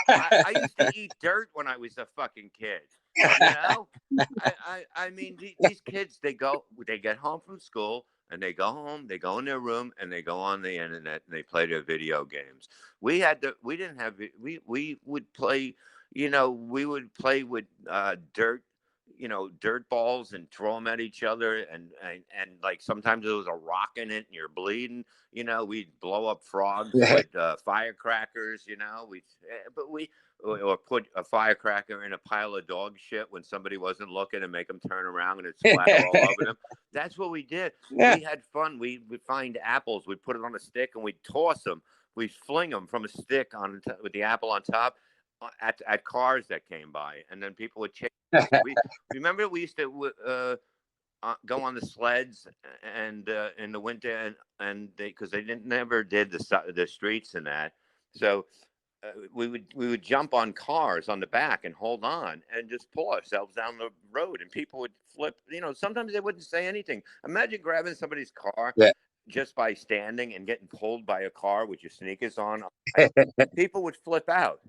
I used to eat dirt when I was a fucking kid. You know, I mean these kids they get home from school and they go home, they go in their room, and they go on the internet and they play their video games. We didn't have, we would play, we would play with dirt, dirt balls and throw them at each other. And like sometimes there was a rock in it and you're bleeding. We'd blow up frogs with firecrackers. Or put a firecracker in a pile of dog shit when somebody wasn't looking and make them turn around and it'd splatter all over them. That's what we did. Yeah. We had fun. We would find apples. We'd put it on a stick and we'd toss them. We'd fling them from a stick with the apple on top at cars that came by. And then people would chase. Remember we used to go on the sleds and in the winter and because they never did the streets and that. So we would jump on cars on the back and hold on and just pull ourselves down the road, and people would flip. Sometimes they wouldn't say anything. Imagine grabbing somebody's car just by standing and getting pulled by a car with your sneakers on. People would flip out.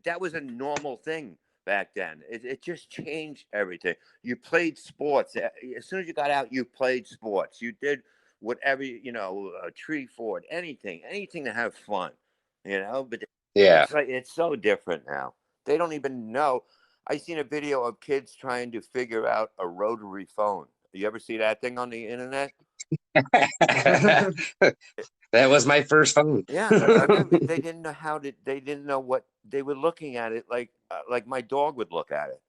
That was a normal thing back then. It just changed everything. You played sports. As soon as you got out, you played sports. You did whatever, a tree fort, anything to have fun, but Yeah. it's so different now. They don't even know. I seen a video of kids trying to figure out a rotary phone. You ever see that thing on the internet? That was my first phone. Yeah, they didn't know they didn't know what they were looking at it like my dog would look at it.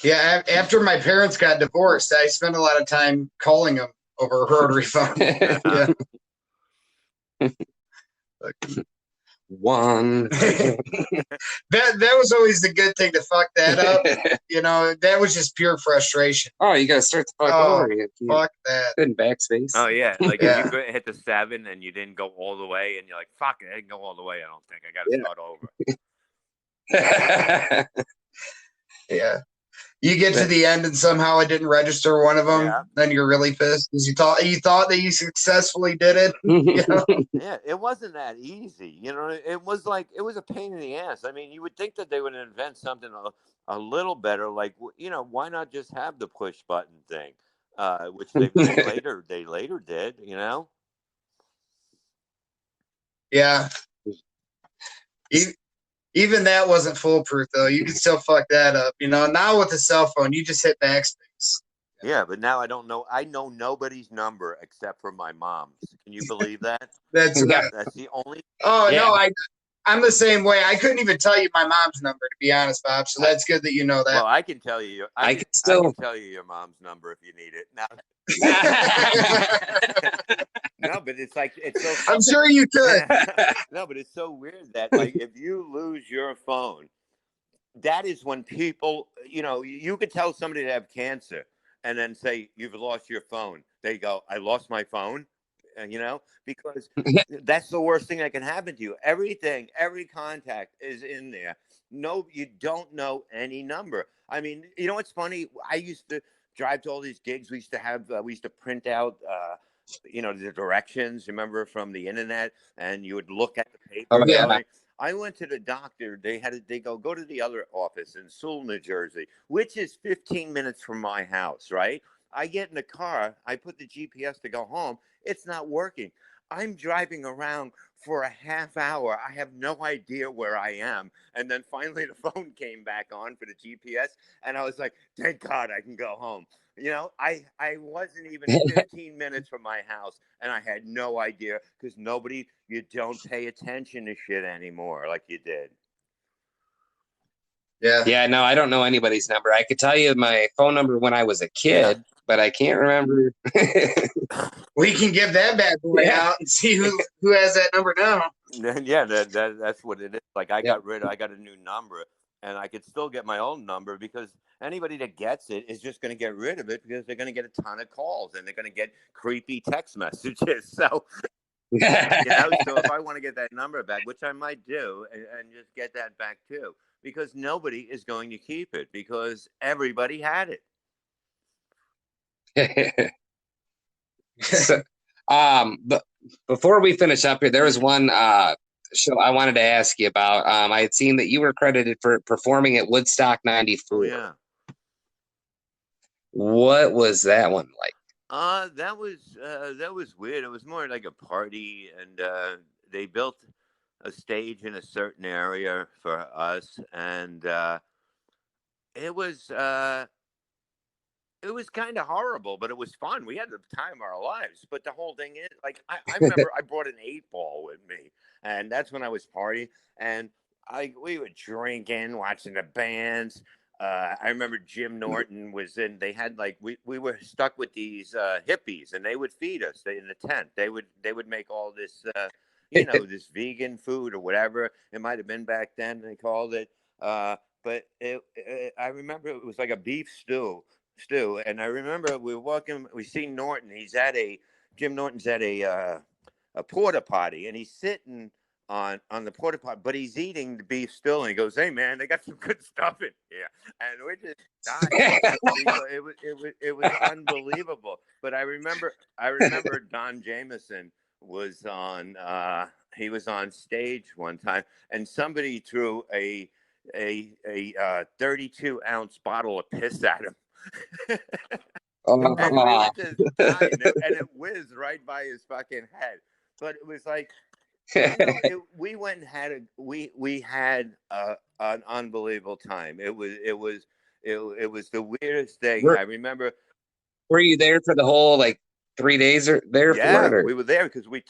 Yeah, after my parents got divorced, I spent a lot of time calling them over a rotary phone. Yeah. One. that was always the good thing to fuck that up. That was just pure frustration. Oh, you gotta start the fuck over. Fuck that. Good backspace. Oh yeah, like if you hit the 7 and you didn't go all the way, and you're like, "Fuck it, I didn't go all the way. I don't think I got to start over." Yeah. You get to the end and somehow it didn't register one of them, then you're really pissed because you thought that you successfully did it. Yeah, it wasn't that easy. It was a pain in the ass. I mean, you would think that they would invent something a little better, like why not just have the push button thing, which they later did. Yeah. Even that wasn't foolproof, though. You can still fuck that up. Now with a cell phone, you just hit backspace. Yeah, but now I don't know. I know nobody's number except for my mom's. Can you believe that? That's the only. Oh, no, I'm the same way. I couldn't even tell you my mom's number, to be honest, Bob. So that's good that you know that. Well, I can tell you. I can tell you your mom's number if you need it. Now. No, but it's so. I'm sure you could. No, but it's so weird that if you lose your phone, that is when people, you could tell somebody to have cancer and then say you've lost your phone. They go, I lost my phone, because that's the worst thing that can happen to you. Every contact is in there. No, you don't know any number. I mean, what's funny? I used to drive to all these gigs. We used to print out, the directions, remember, from the internet, and you would look at the paper. Oh, yeah. I went to the doctor. They go to the other office in Sewell, New Jersey, which is 15 minutes from my house, right? I get in the car. I put the GPS to go home. It's not working. I'm driving around for a half hour. I have no idea where I am. And then finally the phone came back on for the GPS. And I was like, thank God I can go home. I wasn't even 15 minutes from my house, and I had no idea because you don't pay attention to shit anymore like you did. Yeah. Yeah, no, I don't know anybody's number. I could tell you my phone number when I was a kid, but I can't remember. We can give that bad boy out and see who has that number now. Yeah, that's what it is. Like I got a new number, and I could still get my own number because anybody that gets it is just going to get rid of it because they're going to get a ton of calls and they're going to get creepy text messages. So, so if I want to get that number back, which I might do, and just get that back too, because nobody is going to keep it because everybody had it. So, but before we finish up here, there was one show I wanted to ask you about. I had seen that you were credited for performing at Woodstock '94. Oh, yeah. What was that one like? That was weird. It was more like a party, and they built a stage in a certain area for us, and it was uh, it was kind of horrible, but it was fun. We had the time of our lives. But the whole thing is, like, I remember I brought an 8 ball with me, and that's when I was partying, and we were drinking, watching the bands. I remember Jim Norton was in. They had like we were stuck with these hippies, and they would feed us in the tent. They would make all this this vegan food or whatever it might have been back then. They called it. But I remember it was like a beef stew. And I remember we were walking, we seen Norton. Jim Norton's at a porta potty, and he's sitting on the porta potty, but he's eating the beef stew. And he goes, "Hey man, they got some good stuff in here," and we're just dying. It was unbelievable. But I remember Don Jameson was on. He was on stage one time, and somebody threw a 32-ounce bottle of piss at him. And we were just dying, and it whizzed right by his fucking head. But it was like, we went and we had an unbelievable time. It was the weirdest thing. Were, I remember. were you there for the whole like 3 days or there for it? Yeah, Or? we were there because we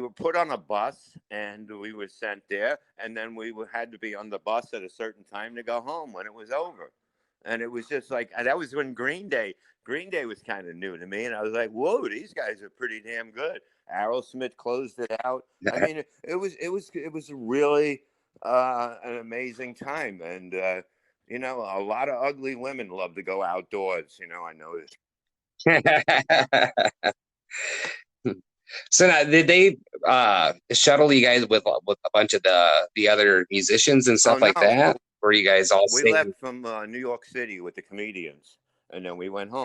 were put on a bus and we were sent there, and then had to be on the bus at a certain time to go home when it was over. And it was just like that was when Green Day was kind of new to me, and I was like, "Whoa, these guys are pretty damn good." Aerosmith closed it out. I mean, it was really an amazing time, and a lot of ugly women love to go outdoors. I noticed. So now, did they shuttle you guys with a bunch of the other musicians and Oh stuff like no, that? Or you guys all we staying? left from New York City with the comedians, and then we went home.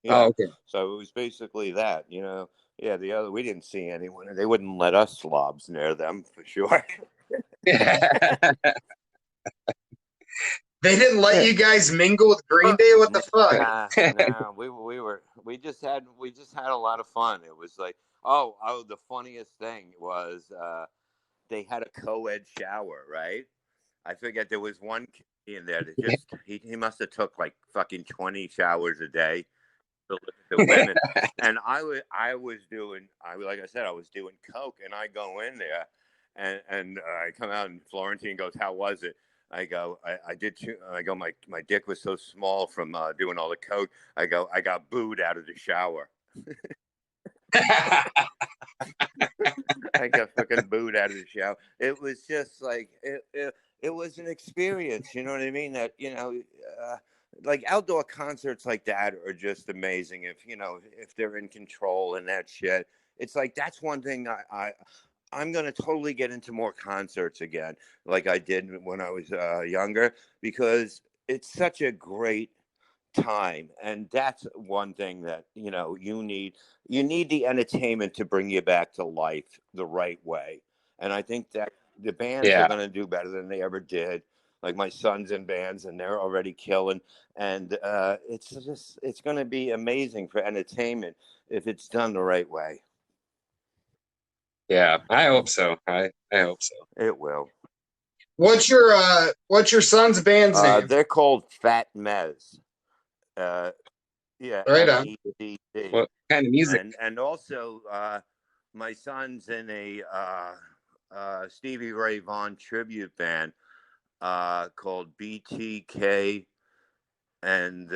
Oh, Yeah, okay. so it was basically that. Yeah, we didn't see anyone. They wouldn't let us slobs near them for sure. They didn't let you guys mingle with Green Day? What the fuck? Nah. We just had a lot of fun. It was like, oh, the funniest thing was they had a co-ed shower, right? I forget there was one kid in there that he must have took like fucking 20 showers a day. The women, and I was doing, like I said, I was doing coke, and I go in there, and I come out, and Florentine goes, "How was it?" I go, I did too. I go, my dick was so small from doing all the coke. I go, I got booed out of the shower. I got fucking booed out of the shower. It was just like it was an experience. You know what I mean? That like outdoor concerts like that are just amazing. If they're in control and that shit, it's like that's one thing I'm gonna totally get into more concerts again, like I did when I was younger, because it's such a great time, and that's one thing that you need the entertainment to bring you back to life the right way. And I think that the bands are Yeah. going to do better than they ever did. Like my son's in bands, and they're already killing. And it's going to be amazing for entertainment if it's done the right way. Yeah. I hope so. I hope so. It will. What's your son's band's name? They're called Fat Mez. uh, yeah, Right on. MEDC. What kind of music? And also my son's in a Stevie Ray Vaughan tribute band called BTK, and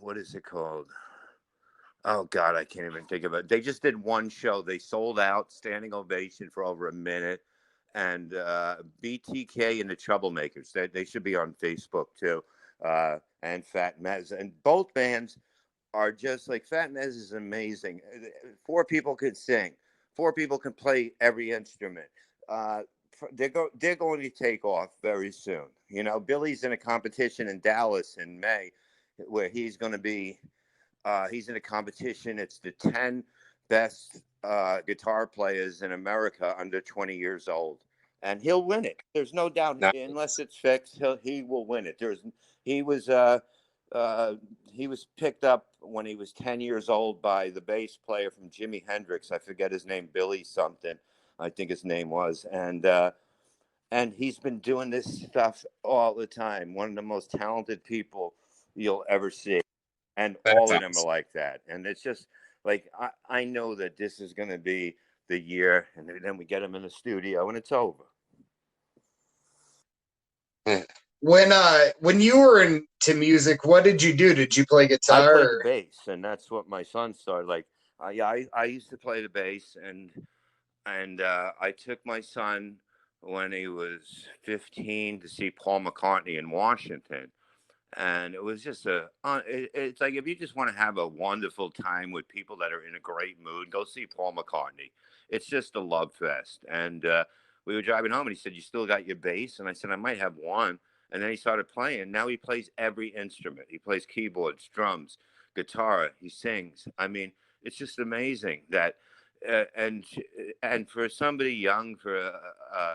what is it called? Oh God, I can't even think of it. They just did one show. They sold out, standing ovation for over a minute. And BTK and the Troublemakers. They should be on Facebook too. And Fat Mez, and both bands are just like Fat Mez is amazing. 4 people could sing. 4 people can play every instrument. Uh, they're going to take off very soon. Billy's in a competition in Dallas in May, where he's going to be. He's in a competition. It's the 10 best guitar players in America under 20 years old, and he'll win it. There's no doubt, Nice. unless it's fixed. He will win it. He was he was picked up when he was 10 years old by the bass player from Jimi Hendrix. I forget his name, Billy something, I think his name was. And he's been doing this stuff all the time. One of the most talented people you'll ever see. And That's all of them are awesome. like that. And it's just like, I know that this is going to be the year. And then we get him in the studio and it's over. When you were into music, what did you do? Did you play I guitar? played the bass, and that's what my son started. Like, I used to play the bass, and I took my son when he was 15 to see Paul McCartney in Washington, and it was just it's like if you just want to have a wonderful time with people that are in a great mood, go see Paul McCartney. It's just a love fest. And we were driving home, and he said, "You still got your bass?" And I said, "I might have one." And then he started playing. Now he plays every instrument. He plays keyboards, drums, guitar. He sings. I mean, it's just amazing that, uh, and and for somebody young, to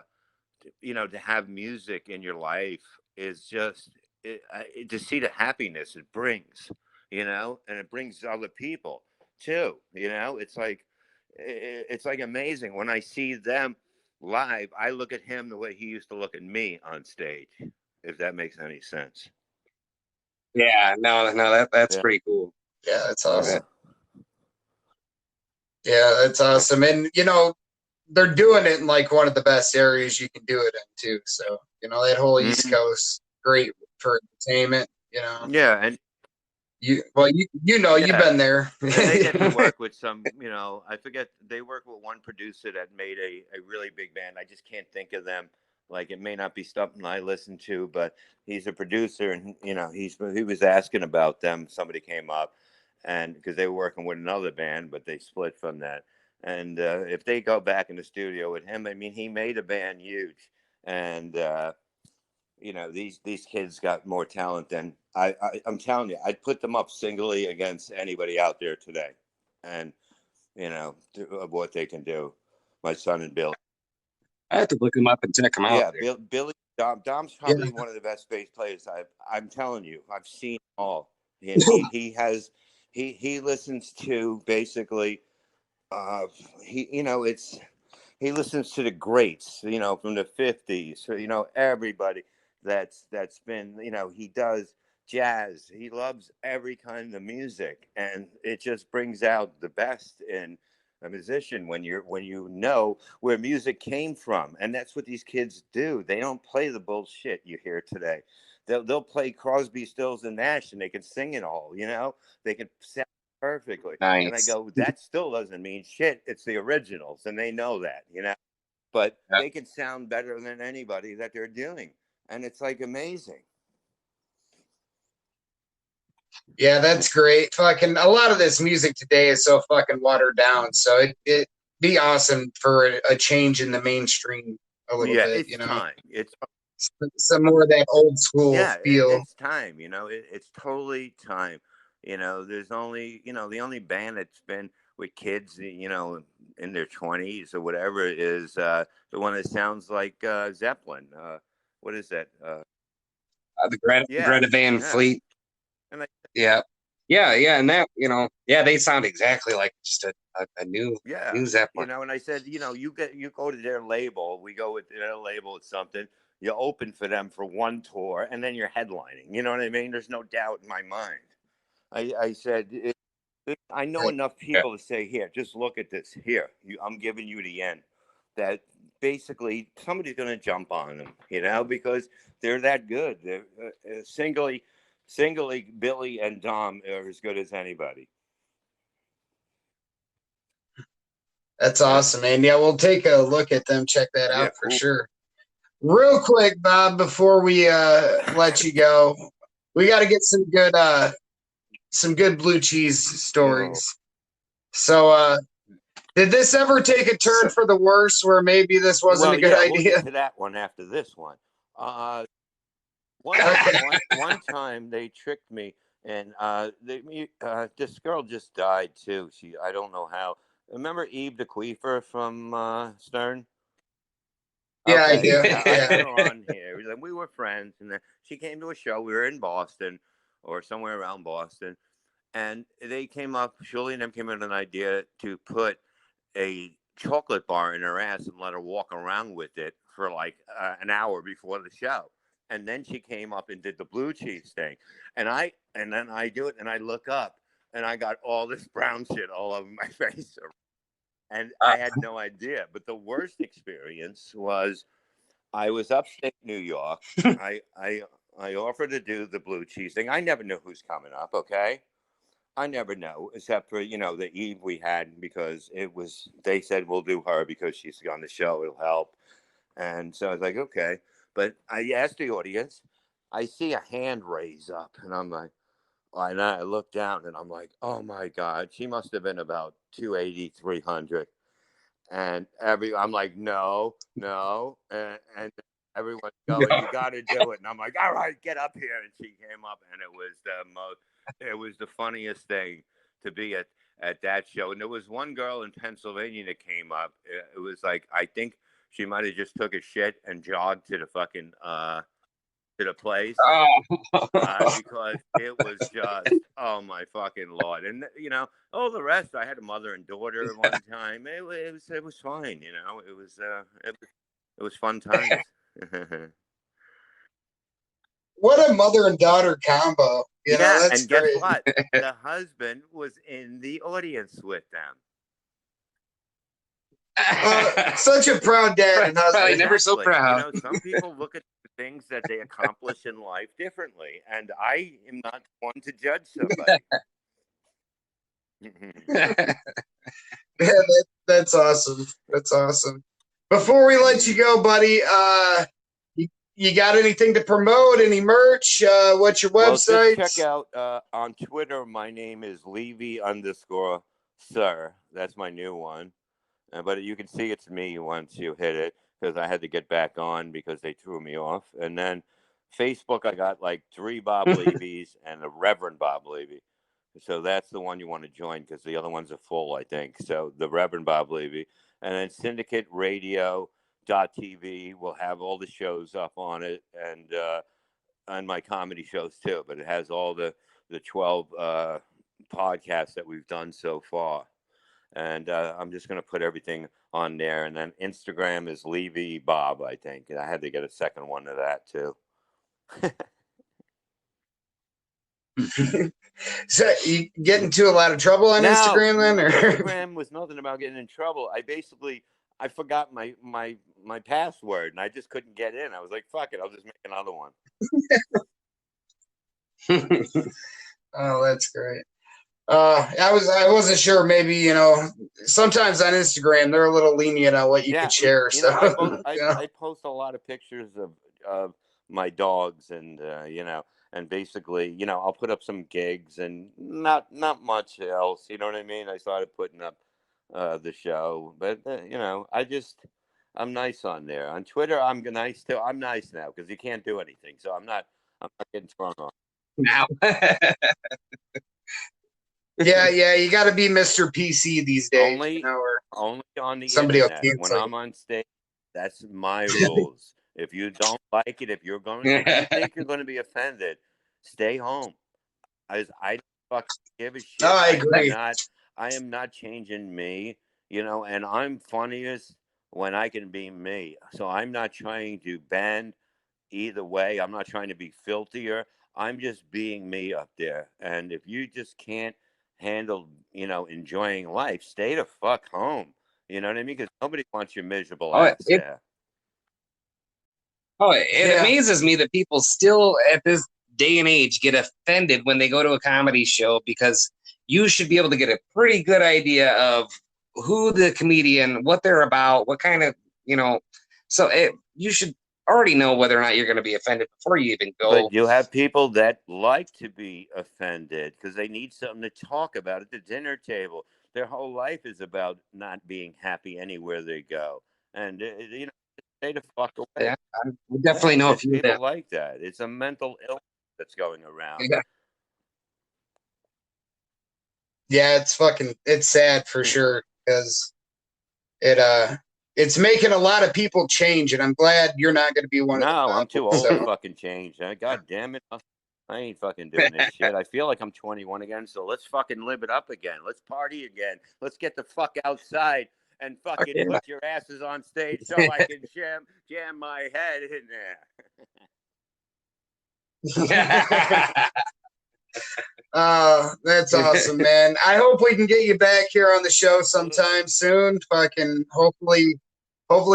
have music in your life is just to see the happiness it brings, and it brings other people too. It's like amazing when I see them live. I look at him the way he used to look at me on stage, if that makes any sense. Yeah, no, that's Yeah. pretty cool. Yeah, that's Yeah. awesome. Yeah, that's awesome. And they're doing it in like one of the best areas you can do it in too. So, that whole East Mhm. Coast, great for entertainment, Yeah, and you've yeah, been there. and they get to work with some, I forget, they work with one producer that made a really big band. I just can't think of them. Like, it may not be something I listen to, but he's a producer, and he was asking about them. Somebody came up, and because they were working with another band, but they split from that. And if they go back in the studio with him, I mean, he made a band huge. And these kids got more talent than I'm telling you. I'd put them up singly against anybody out there today, and of what they can do. My son and Bill. I have to look them up and check them out Yeah, there. Billy Dom's Yeah. probably one of the best bass players I'm telling you. I've seen all, and he has he listens to basically it's he listens to the greats, from the 50s, everybody that's been, he does jazz. He loves every kind of music, and it just brings out the best in a musician when you know where music came from. And that's what these kids do. They don't play the bullshit you hear today. They'll play Crosby, Stills, and Nash, and they can sing it all, they can sound perfectly. And I Nice. go, that still doesn't mean shit. It's the originals, and they know that, but Yeah. they can sound better than anybody that they're doing. And it's like amazing. Yeah, that's great. Fucking a lot of this music today is so fucking watered down. So it be awesome for a change in the mainstream a little Yeah, bit, it's time. It's some more of that old school yeah, feel. it's time. It's totally time. There's only the only band that's been with kids, in their 20s or whatever is the one that sounds like Zeppelin. What is that? The Yeah, Greta Van yeah. Fleet. And Yeah. And that, they sound exactly like just a new Zeppelin. and I said, you go to their label, we go with their label, it's something. You open for them for one tour, and then you're headlining. You know what I mean? There's no doubt in my mind. I said, I know enough Yeah. people to say, here, just look at this. Here, I'm giving you the end. That basically somebody's going to jump on them, because they're that good. They're singly, Billy and Dom are as good as anybody. That's awesome, man. Yeah, we'll take a look at them, check that Yeah, out for cool. sure. Real quick, Bob, before we let you go, we got to get some good blue cheese stories. So did this ever take a turn for the worse where maybe this wasn't a Well, good yeah, we'll idea? get to that one after this one. One, Okay. one time they tricked me, and this girl just died too. I don't know how. Remember Eve the Queefer from Stern? Yeah, I Okay, do. yeah, I Yeah. had her on here. We were friends, and then she came to a show. We were in Boston. or somewhere around Boston. And they came up, Shirley and them came up with an idea to put a chocolate bar in her ass and let her walk around with it for like an hour before the show. And then she came up and did the blue cheese thing. And then I do it and I look up and I got all this brown shit all over my face. And I had no idea. But the worst experience was I was upstate New York. I offered to do the blue cheese thing. I never knew who's coming up, okay? I never know, except for, the Eve we had, because they said we'll do her because she's on the show, it'll help. And so I was like, okay. But I asked the audience, I see a hand raise up, and I'm like, and I look down and I'm like, oh my God, she must have been about 280, 300. And I'm like, no. And everyone's going, you got to do it. And I'm like, all right, get up here. And she came up, and it was the funniest thing to be at that show. And there was one girl in Pennsylvania that came up. It was like, I think she might have just took a shit and jogged to the fucking to the place because it was just, oh my fucking Lord. And all the rest, I had a mother and daughter one time. It was fine. It was fun times. What a mother and daughter combo. That's and great. Guess what? The husband was in the audience with them. Such a proud dad and husband. Never so proud. Some people look at the things that they accomplish in life differently, and I am not one to judge somebody. Yeah, that's awesome. That's awesome. Before we let you go, buddy, you got anything to promote? Any merch? What's your website? Just check out on Twitter. My name is Levy_Sir. That's my new one. But you can see it's me once you hit it, because I had to get back on because they threw me off. And then Facebook, I got like 3 Bob Levy's and a Reverend Bob Levy. So that's the one you want to join, because the other ones are full, I think. So the Reverend Bob Levy. And then SyndicateRadio.tv will have all the shows up on it, and my comedy shows too. But it has all the 12 podcasts that we've done so far. And I'm just going to put everything on there. And then Instagram is Levy Bob, I think. And I had to get a second one of that too. So you get into a lot of trouble on Instagram then? Or? Instagram was nothing about getting in trouble. I forgot my password, and I just couldn't get in. I was like, fuck it, I'll just make another one. Oh, that's great. I wasn't sure. Maybe sometimes on Instagram they're a little lenient on what you could share. I post a lot of pictures of my dogs, and and basically I'll put up some gigs and not much else. You know what I mean? I started putting up the show, but I'm nice on there. On Twitter, I'm nice too. I'm nice now because you can't do anything, so I'm not getting thrown off now. Yeah, you got to be Mr. PC these days. Only on the somebody internet. When I'm on stage, that's my rules. If you don't like it, if you think you're going to be offended, stay home. I don't fucking give a shit. I agree. I am not changing me, and I'm funniest when I can be me. So I'm not trying to bend either way. I'm not trying to be filthier. I'm just being me up there. And if you just can't handle, enjoying life, stay the fuck home. You know what I mean? Because nobody wants your miserable ass there. It amazes me that people still, at this day and age, get offended when they go to a comedy show, because you should be able to get a pretty good idea of who the comedian, what they're about, what kind of, so you should already know whether or not you're going to be offended before you even go. But you have people that like to be offended because they need something to talk about at the dinner table. Their whole life is about not being happy anywhere they go. And, stay the fuck away. Yeah, I definitely know a few people like that. It's a mental illness that's going around. Yeah, it's sad for sure, because it's making a lot of people change, and I'm glad you're not going to be one of them. No, I'm too old to fucking change. God damn it. I ain't fucking doing this shit. I feel like I'm 21 again, so let's fucking live it up again. Let's party again. Let's get the fuck outside and fucking Yeah. put your asses on stage so I can jam my head in there. That's awesome, man. I hope we can get you back here on the show sometime soon. Fucking hopefully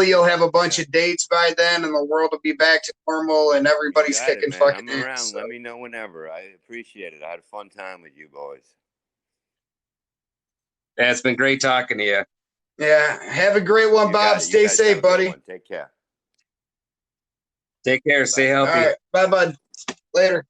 you'll have a bunch of dates by then and the world will be back to normal and everybody's You got kicking it, man. fucking I'm around. ass. So. Let me know whenever. I appreciate it. I had a fun time with you boys. Yeah, it's been great talking to you. Yeah. Have a great one, Bob. Stay safe, buddy. Take care. Take care. Stay healthy. All right. Bye, bud. Later.